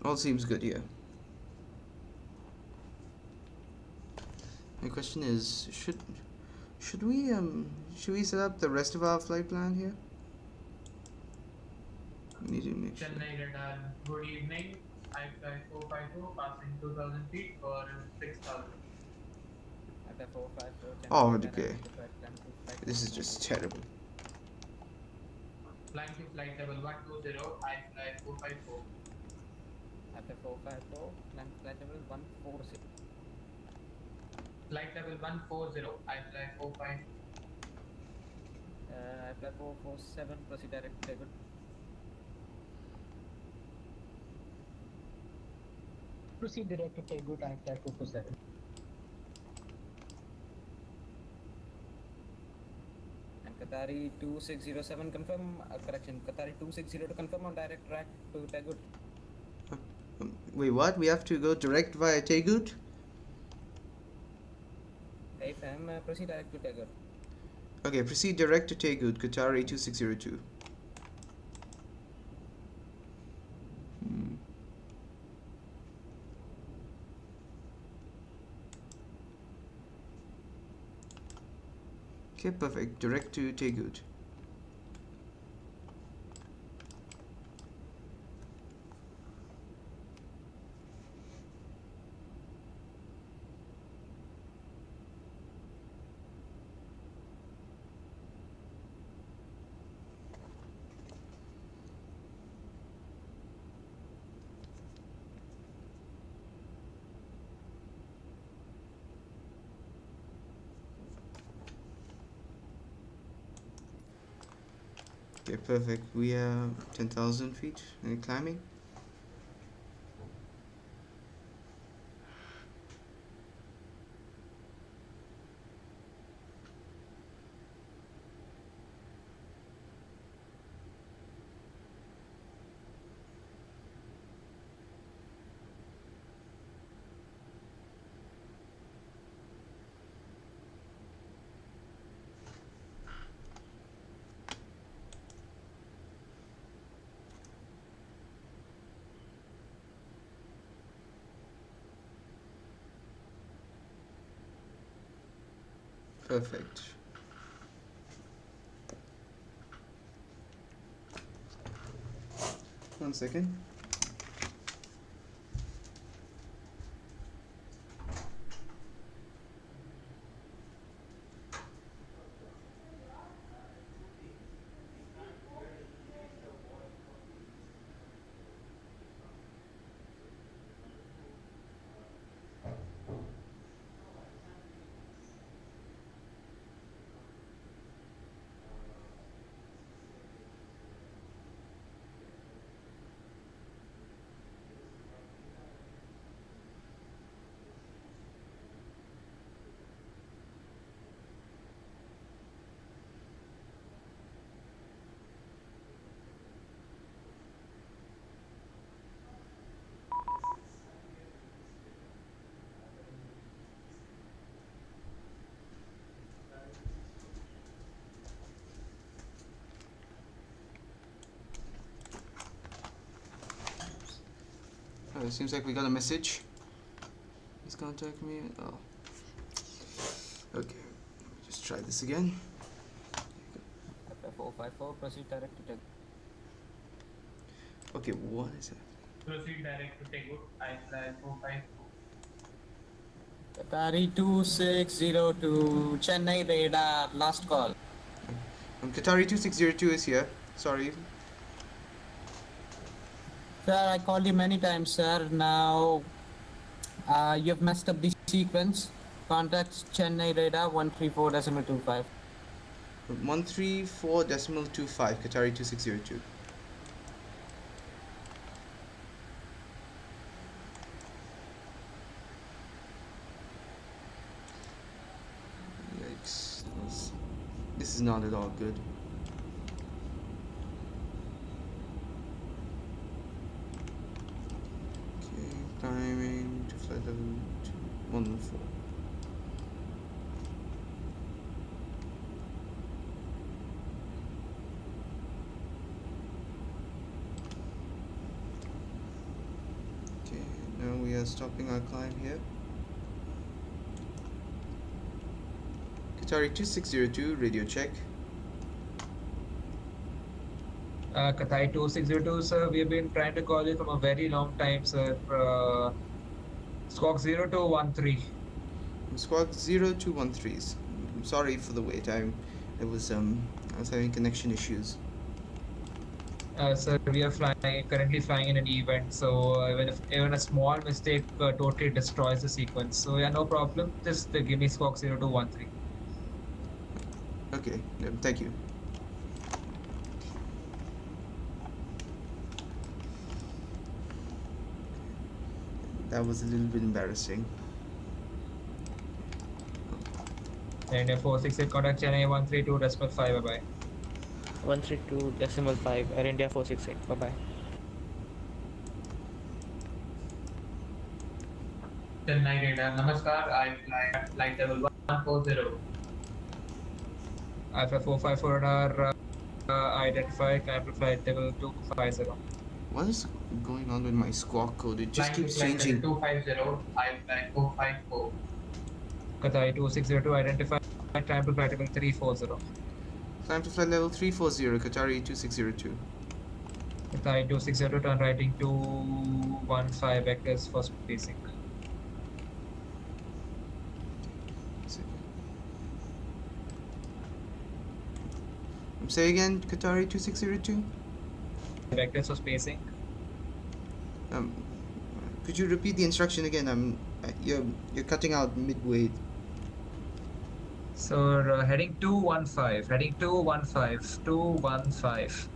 All seems good here. My question is, should we set up the rest of our flight plan here? We need to make sure. Chennai radar, good evening. I fly 452, passing 2000 feet for 6000. At 454, Oh, Chennai radar, okay. identified climb to flight. This is just terrible. Climb to flight level 120, I fly 454. At 454, climb to flight level 140. Flight level 140, I fly 45. I fly 447, proceed direct to David. Proceed direct to Tegut, I fly 447. And Qatari 2607 confirm, correction, Qatari 260 confirm on direct track to Tegut. Wait, what? We have to go direct via Tegut? AFM, proceed direct to Tegut. Okay, proceed direct to Tegut, Qatar 2602. Okay, perfect. Direct to Tegut. Okay, perfect. We are 10,000 feet and climbing. Perfect. One second. It seems like we got a message. Please contact me. Oh. Okay. Let me just try this again. 454, proceed direct to Tegut. Okay, what is that? Proceed direct to Tegut, I fly 454. Qatari 2602, Chennai radar, last call. Qatari 2602 is here. Sorry. Sir, I called you many times, sir. Now, you've messed up the sequence. Contact Chennai radar 134.25. 134.25, Qatari 2602. Yikes. This is not at all good. Okay, climbing to flight level 114. Okay, now we are stopping our climb here. Qatari 2602, radio check. Kathai 2602, sir, we have been trying to call you from a very long time, sir. Squawk 0213. Squawk 0213s. I'm sorry for the wait. I was having connection issues. Sir, we are currently flying in an event, so even a small mistake totally destroys the sequence. So yeah, no problem. Just give me squawk 0213. Okay, thank you. That was a little bit embarrassing. And 468 contact Chennai 132.5, bye bye. 132.5, Air India 468, bye bye. Chennai radar, Namaskar, I fly at flight level 140. Alpha 454 radar, identify, climb to flight level 250. What is going on with my squawk code? It just Flying keeps to flight changing. level 250, I fly 454. Kathai 2602, identify, climb to flight level 340. Climb to flight level 340, Qatari 2602. Kathai 2602, turn righting 215 vectors for spacing. Say again, Qatari 2602. Vectors for spacing. Could you repeat the instruction again? You're cutting out midway. So heading 215, heading 215, 215.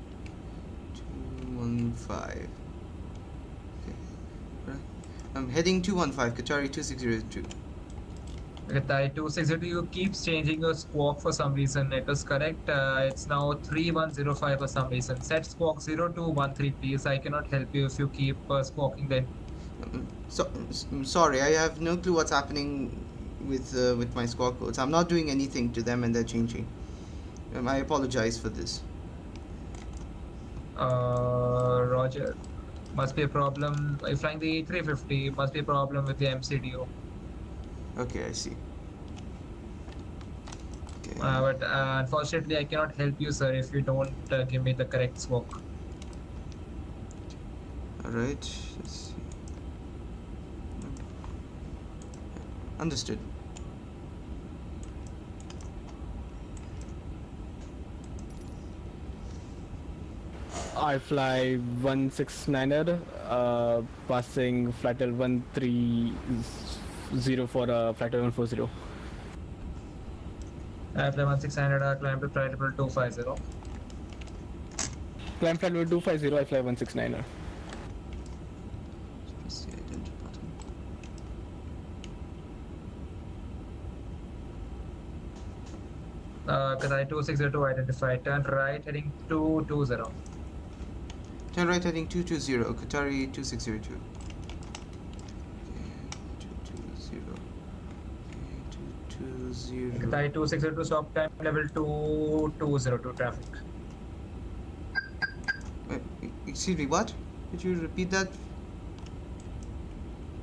215. Okay. Right. I'm heading 215, Qatari 2602. Kathai 2602, you keeps changing your squawk for some reason. It was correct. It's now 3105 for some reason. Set squawk 0213, please. I cannot help you if you keep squawking then. I'm sorry, I have no clue what's happening with my squawk codes. I'm not doing anything to them and they're changing. I apologize for this. Roger. Must be a problem. You're flying the 350. Must be a problem with the MCDO. Okay, I see. Okay. But unfortunately, I cannot help you, sir, if you don't give me the correct squawk. Alright, let's see. Understood. I fly 169er, passing flight level 130 for flight level 140. I fly 169, climb to flight level 250. Climb flight level 250, I fly 169er. Press the identity button. Kathai 2602 identified. Turn right heading 220. Turn right heading 220, Qatari 2602. Okay, 220. Kathai 2602, stop time level 2202 traffic. Excuse me, what? Could you repeat that?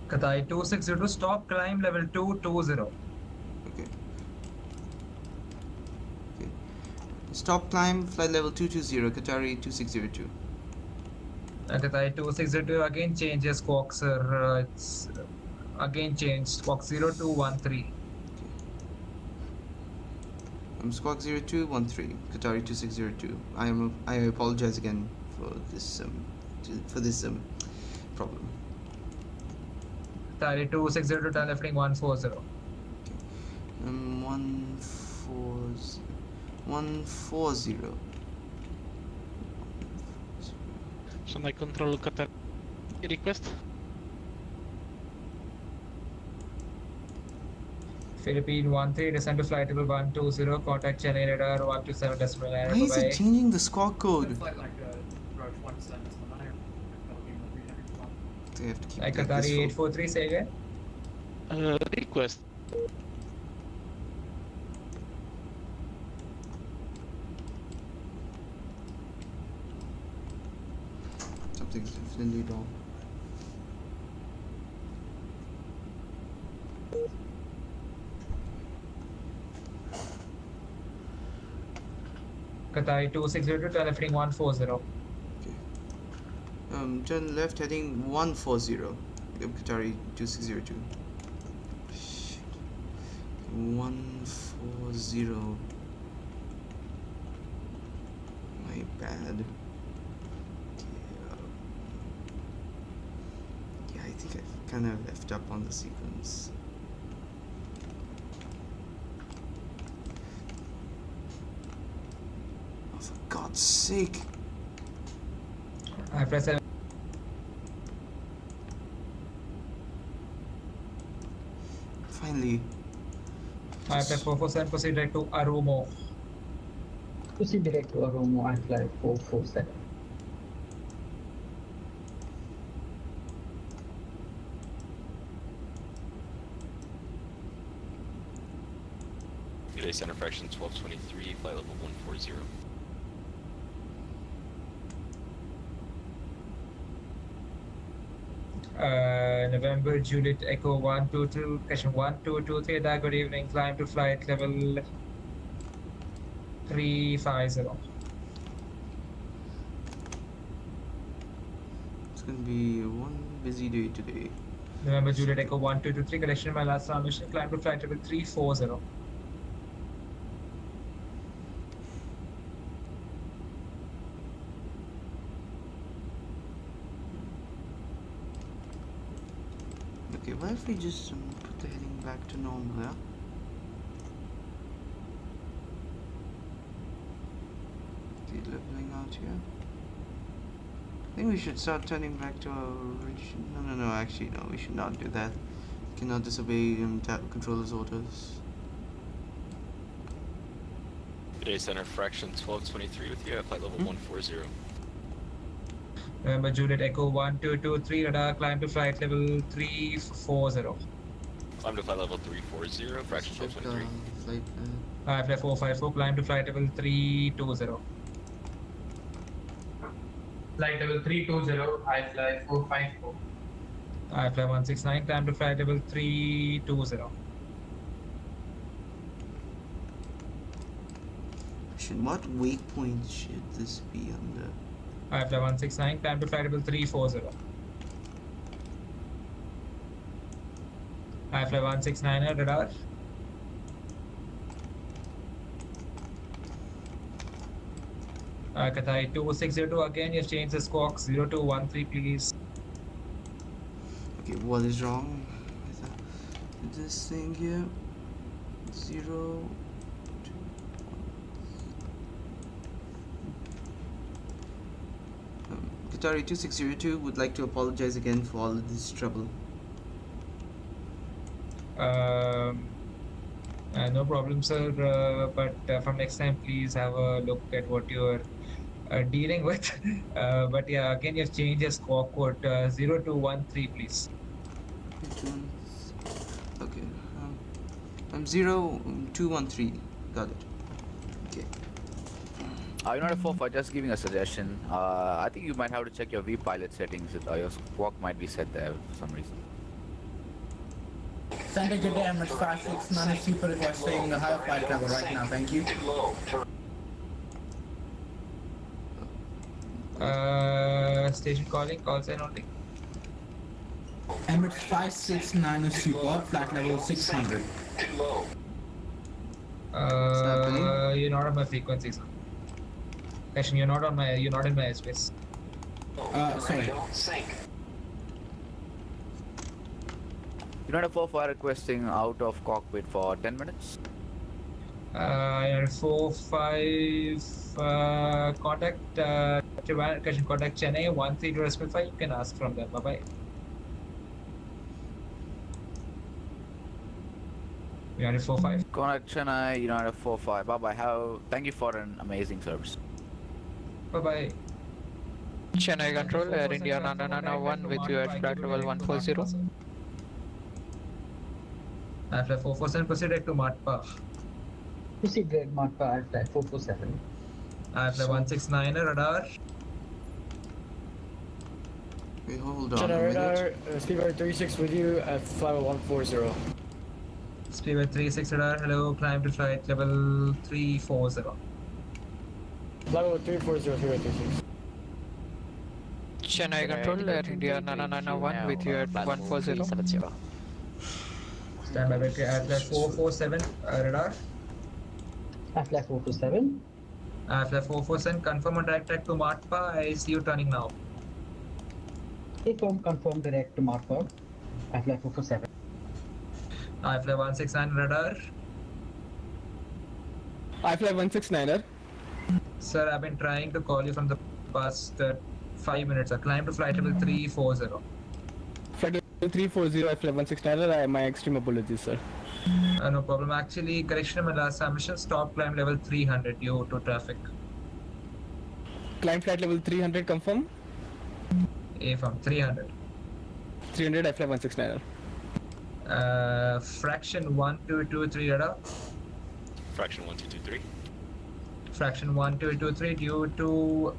Kathai 2602, stop climb level 220. Okay. Stop climb, flight level 220, Qatari 2602. Kathai 2602, again changes squawk, sir. It's again changed. Squawk 0213. Squawk 0213, Qatari 2602. I apologize again for this problem. Kathai 2602, turn left heading 140. 140. Should I control Qatar request? Philippine 13, descend to flight level 120, contact Chennai radar 127.9. Why is it changing the squawk code? Flight like approach 179. They have to keep Like it like this Qatari for 843, say again. Request. something's definitely wrong. Qatari 2602, turn left heading 140. Turn left heading 140. Qatari 2602. Shit. 140. My bad. Yeah, I think I've kind of left up on the sequence. Oh, for God's sake. I press 7. Finally. I press 447, proceed direct to Arumo. Proceed direct to Arumo, I fly 447. Today center fraction 1223, flight level 140. November Juliet Echo 122, question 1223, good evening, climb to flight level 350. It's gonna be one busy day today. November Juliet Echo 1223, correction, my last transmission, climb to flight level 340. Okay, why if we just put the heading back to normal, yeah? Okay, leveling out here. I think we should start turning back to our original. No, actually, no, we should not do that. We cannot disobey controller's orders. Today center fraction 1223 with you at flight level 140. November Juliet Echo 1223, radar, climb to flight level 340. Climb to flight level 340, fraction 1223. I fly 454, climb to flight level 320. Flight level 320, I fly 454. I fly 169, climb to flight level 320. What waypoint should this be under? I fly 169, climb to flight level 340. I fly 169 radar. Qatari 2602, again you've changed the squawk 0213, please. Okay, what is wrong with this thing here? 0. Qatari 2602 would like to apologize again for all of this trouble. No problem, sir. But from next time, please have a look at what you're dealing with. But yeah, again, you've changed your squawk code 0213, please. Okay. I'm 0213. Got it. Okay. United 45, just giving a suggestion. I think you might have to check your vPilot settings. Your squawk might be set there for some reason. Sending good damage 569 super requesting the higher flight level right now, thank you. Station calling, call sign only. Emirates 569 super, flight level 600. You're not on my frequency, sir. Actually, you're not in my airspace. Sorry. United 45 requesting out of cockpit for 10 minutes. United 45, contact, contact Chennai 132 you can ask from them. Bye bye. United 45. Contact Chennai, United 45. Bye bye. Thank you for an amazing service. Bye bye. Chennai Control, Air India 991 with you at flight level 140. Flight 447 proceed to Matpa. Proceed direct Matpa, flight 447. Flight 169 radar. Wait, hold on. Chennai radar, speedbird 36 with you at flight 140. Speedbird 36 radar, hello, climb to flight level 340. Flight level 340, speedbird 36. Chennai Control, Air India 991 with you at 140. Stand by, flight 447 radar. Flight 447. Flight 447, confirm on direct track to Matpa. I see you turning now. Confirm direct to Matpa. Flight 447. Flight 169 radar. Flight 169er. Sir, I've been trying to call you from the past 5 minutes. Climb to flight level 340. Flight level 340, Flight 169er. My extreme apologies, sir. No problem. Actually, correction of my last submission. Stop climb level 300 due to traffic. Climb flight level 300, confirm? From 300. 300, Flight 169er. Fraction 1223 radar. Fraction 1223. Fraction 1223 due to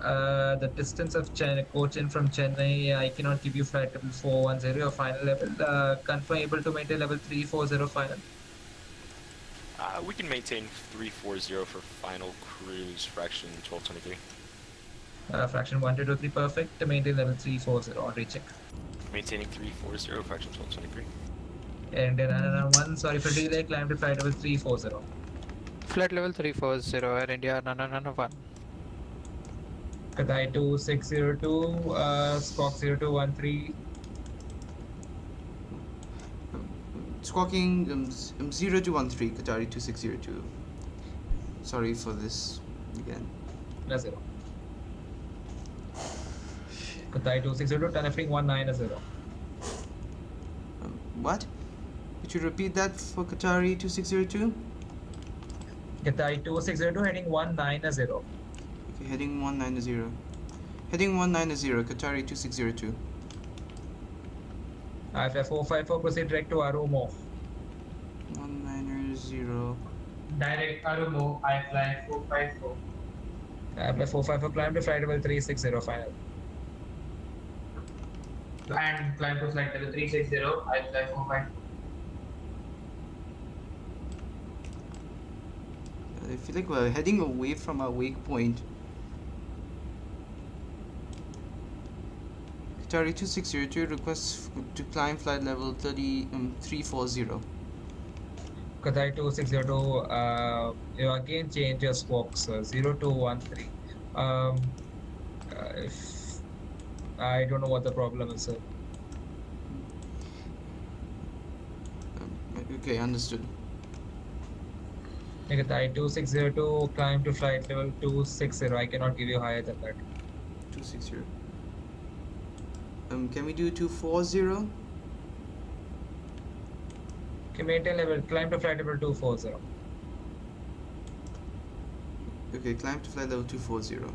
the distance of Cochin from Chennai, I cannot give you flight level 410 or final level. Confirm able to maintain level 340 final. We can maintain 340 for final cruise, fraction 1223. Fraction 1223 perfect. Maintain level 340 on recheck. Maintaining 340, fraction 1223. And then 1, sorry for delay, climb to flight level 340. Flight level 340, Air India 991. Qatar 2602, squawk 0213. Squawking 0213, Qatari 2602. Sorry for this again. No 0. Qatar 2602, turn 190. What? Could you repeat that for Qatari 2602? Qatar 2602, heading 190. Okay, heading 190. Heading 190, Qatari 2602. Flight 454, proceed direct to Arumo. 190. Direct Arumo, I fly 454. Flight 454, climb to flight level 360 final. And climb to flight level 360, I fly 454. I feel like we're heading away from our wake point. Qatari 2602 requests to climb flight level 340. Qatar 2602, you again change your squawks 0213. If I don't know what the problem is, sir. Okay, understood. Qatar 2602, climb to flight level 260. I cannot give you higher than that. 260. Can we do 240? Okay, maintain level, climb to flight level 240. Okay, climb to flight level 240.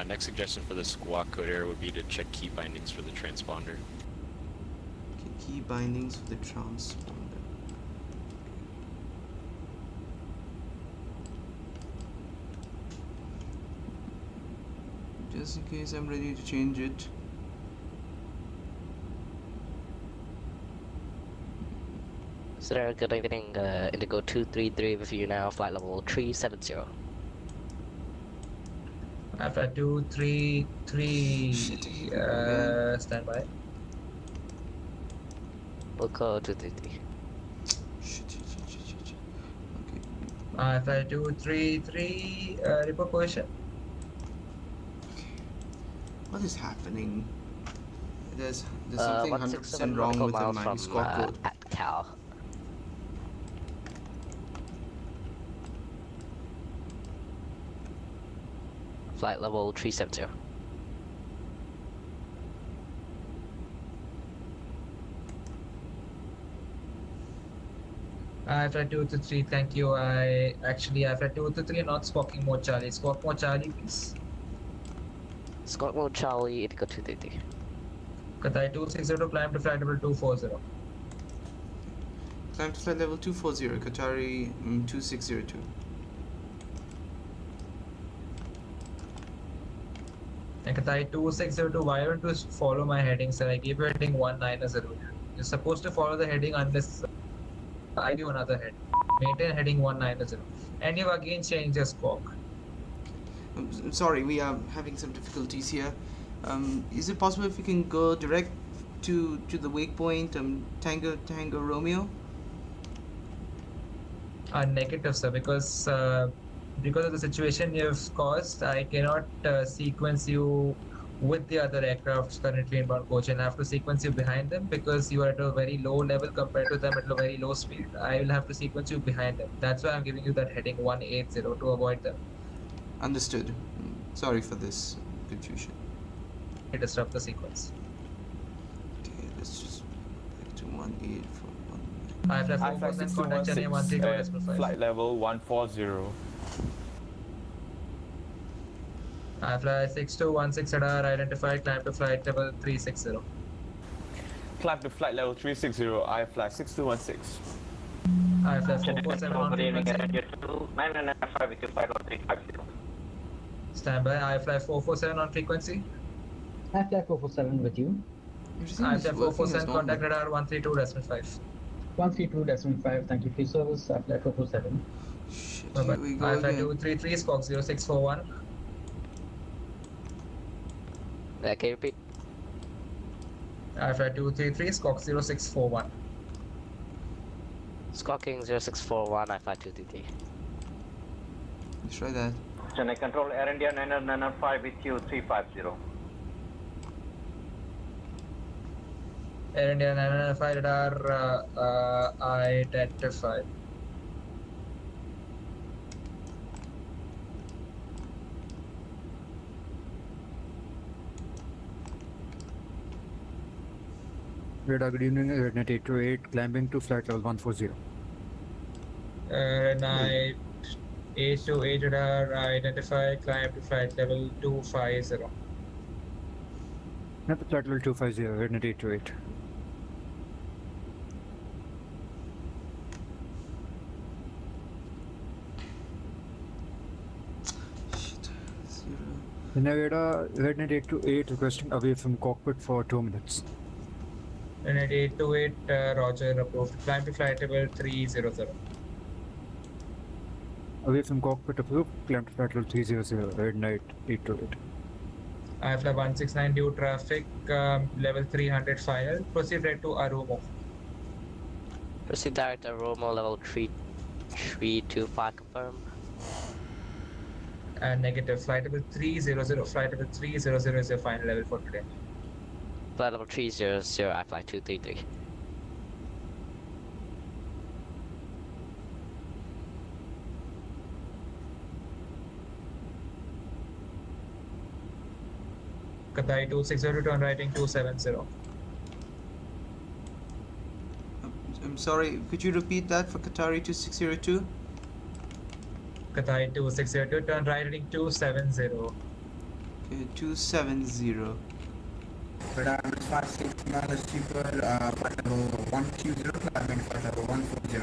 Next suggestion for the squawk code error would be to check key bindings for the transponder. Okay, key bindings for the transponder. Just in case I'm ready to change it. Sir, good evening. Indigo 233 with you now, flight level 370. Alpha 233, stand by. We'll call 233. Alpha 233, report position. What is happening? There's something 167 100% wrong nautical with miles my from squawk code. at Cal. Flight level 370. Flight 223, thank you. I flight 223, not squawking mode Charlie. Squawk mode Charlie, please. Squawk mode Charlie, Indigo 233. Qatar 260 to climb to flight level 240. Climb to flight level 240, Qatari 2602. And Qatar 2602, why don't you follow my heading, sir? I gave you heading 190. You're supposed to follow the heading unless I give another head. Maintain heading 190. And you've again changed your squawk. I'm sorry, we are having some difficulties here. Is it possible if you can go direct to the waypoint, Tango Romeo? Negative, sir, because of the situation you've caused, I cannot sequence you with the other aircrafts currently inbound coach, and I have to sequence you behind them because you are at a very low level compared to them at a very low speed. I will have to sequence you behind them. That's why I'm giving you that heading 180 to avoid them. Understood. Sorry for this confusion. It disrupt the sequence. Okay, let's just back to 18 from 1. I fly 447, contact Chennai 132.5. Flight level 140. I fly 6216 radar, identified, climb to flight level 360. Climb to flight level 360, I fly 6216. I fly 447 on frequency. 995 with you, 50350. Standby, I fly 447 on frequency. I fly 447 with you. I fly 447, contact radar 132.5. 132.5, thank you for your service. I fly 447. Shit, Bye-bye. here we go I fly again. 233, squawk 0641. Can you repeat? I fly 233, squawk 0641. Squawking 0641, I fly 233. Let's try that. Chennai Control, Air India 995 with you, 350. Air India 995 radar identified. Radar, good evening, Rednet 828, climbing to flight level 140. Night 828 radar identified, climb to flight level 250. Not the flight level 250, Rednet 828. Nevada, Rednet 828 requesting away from cockpit for 2 minutes. Unit 828, Roger, approved. Climb to flight level 300. Away from cockpit approved, climb to flight level 300, Rednet 828. I fly 169 due traffic, level 300 final. Proceed right to Arumo. Proceed direct to Romo level 3325, confirm. Negative. Flight level 300. Flight level 300 is your final level for today. Flight level 300, I fly 233. Qatar 260 turn righting 270. I'm sorry, could you repeat that for Qatari 2602? Qatar 260 turn righting 270. Okay, 270. Radar 56 miles cheaper, flight level 120, climbing flight level 140.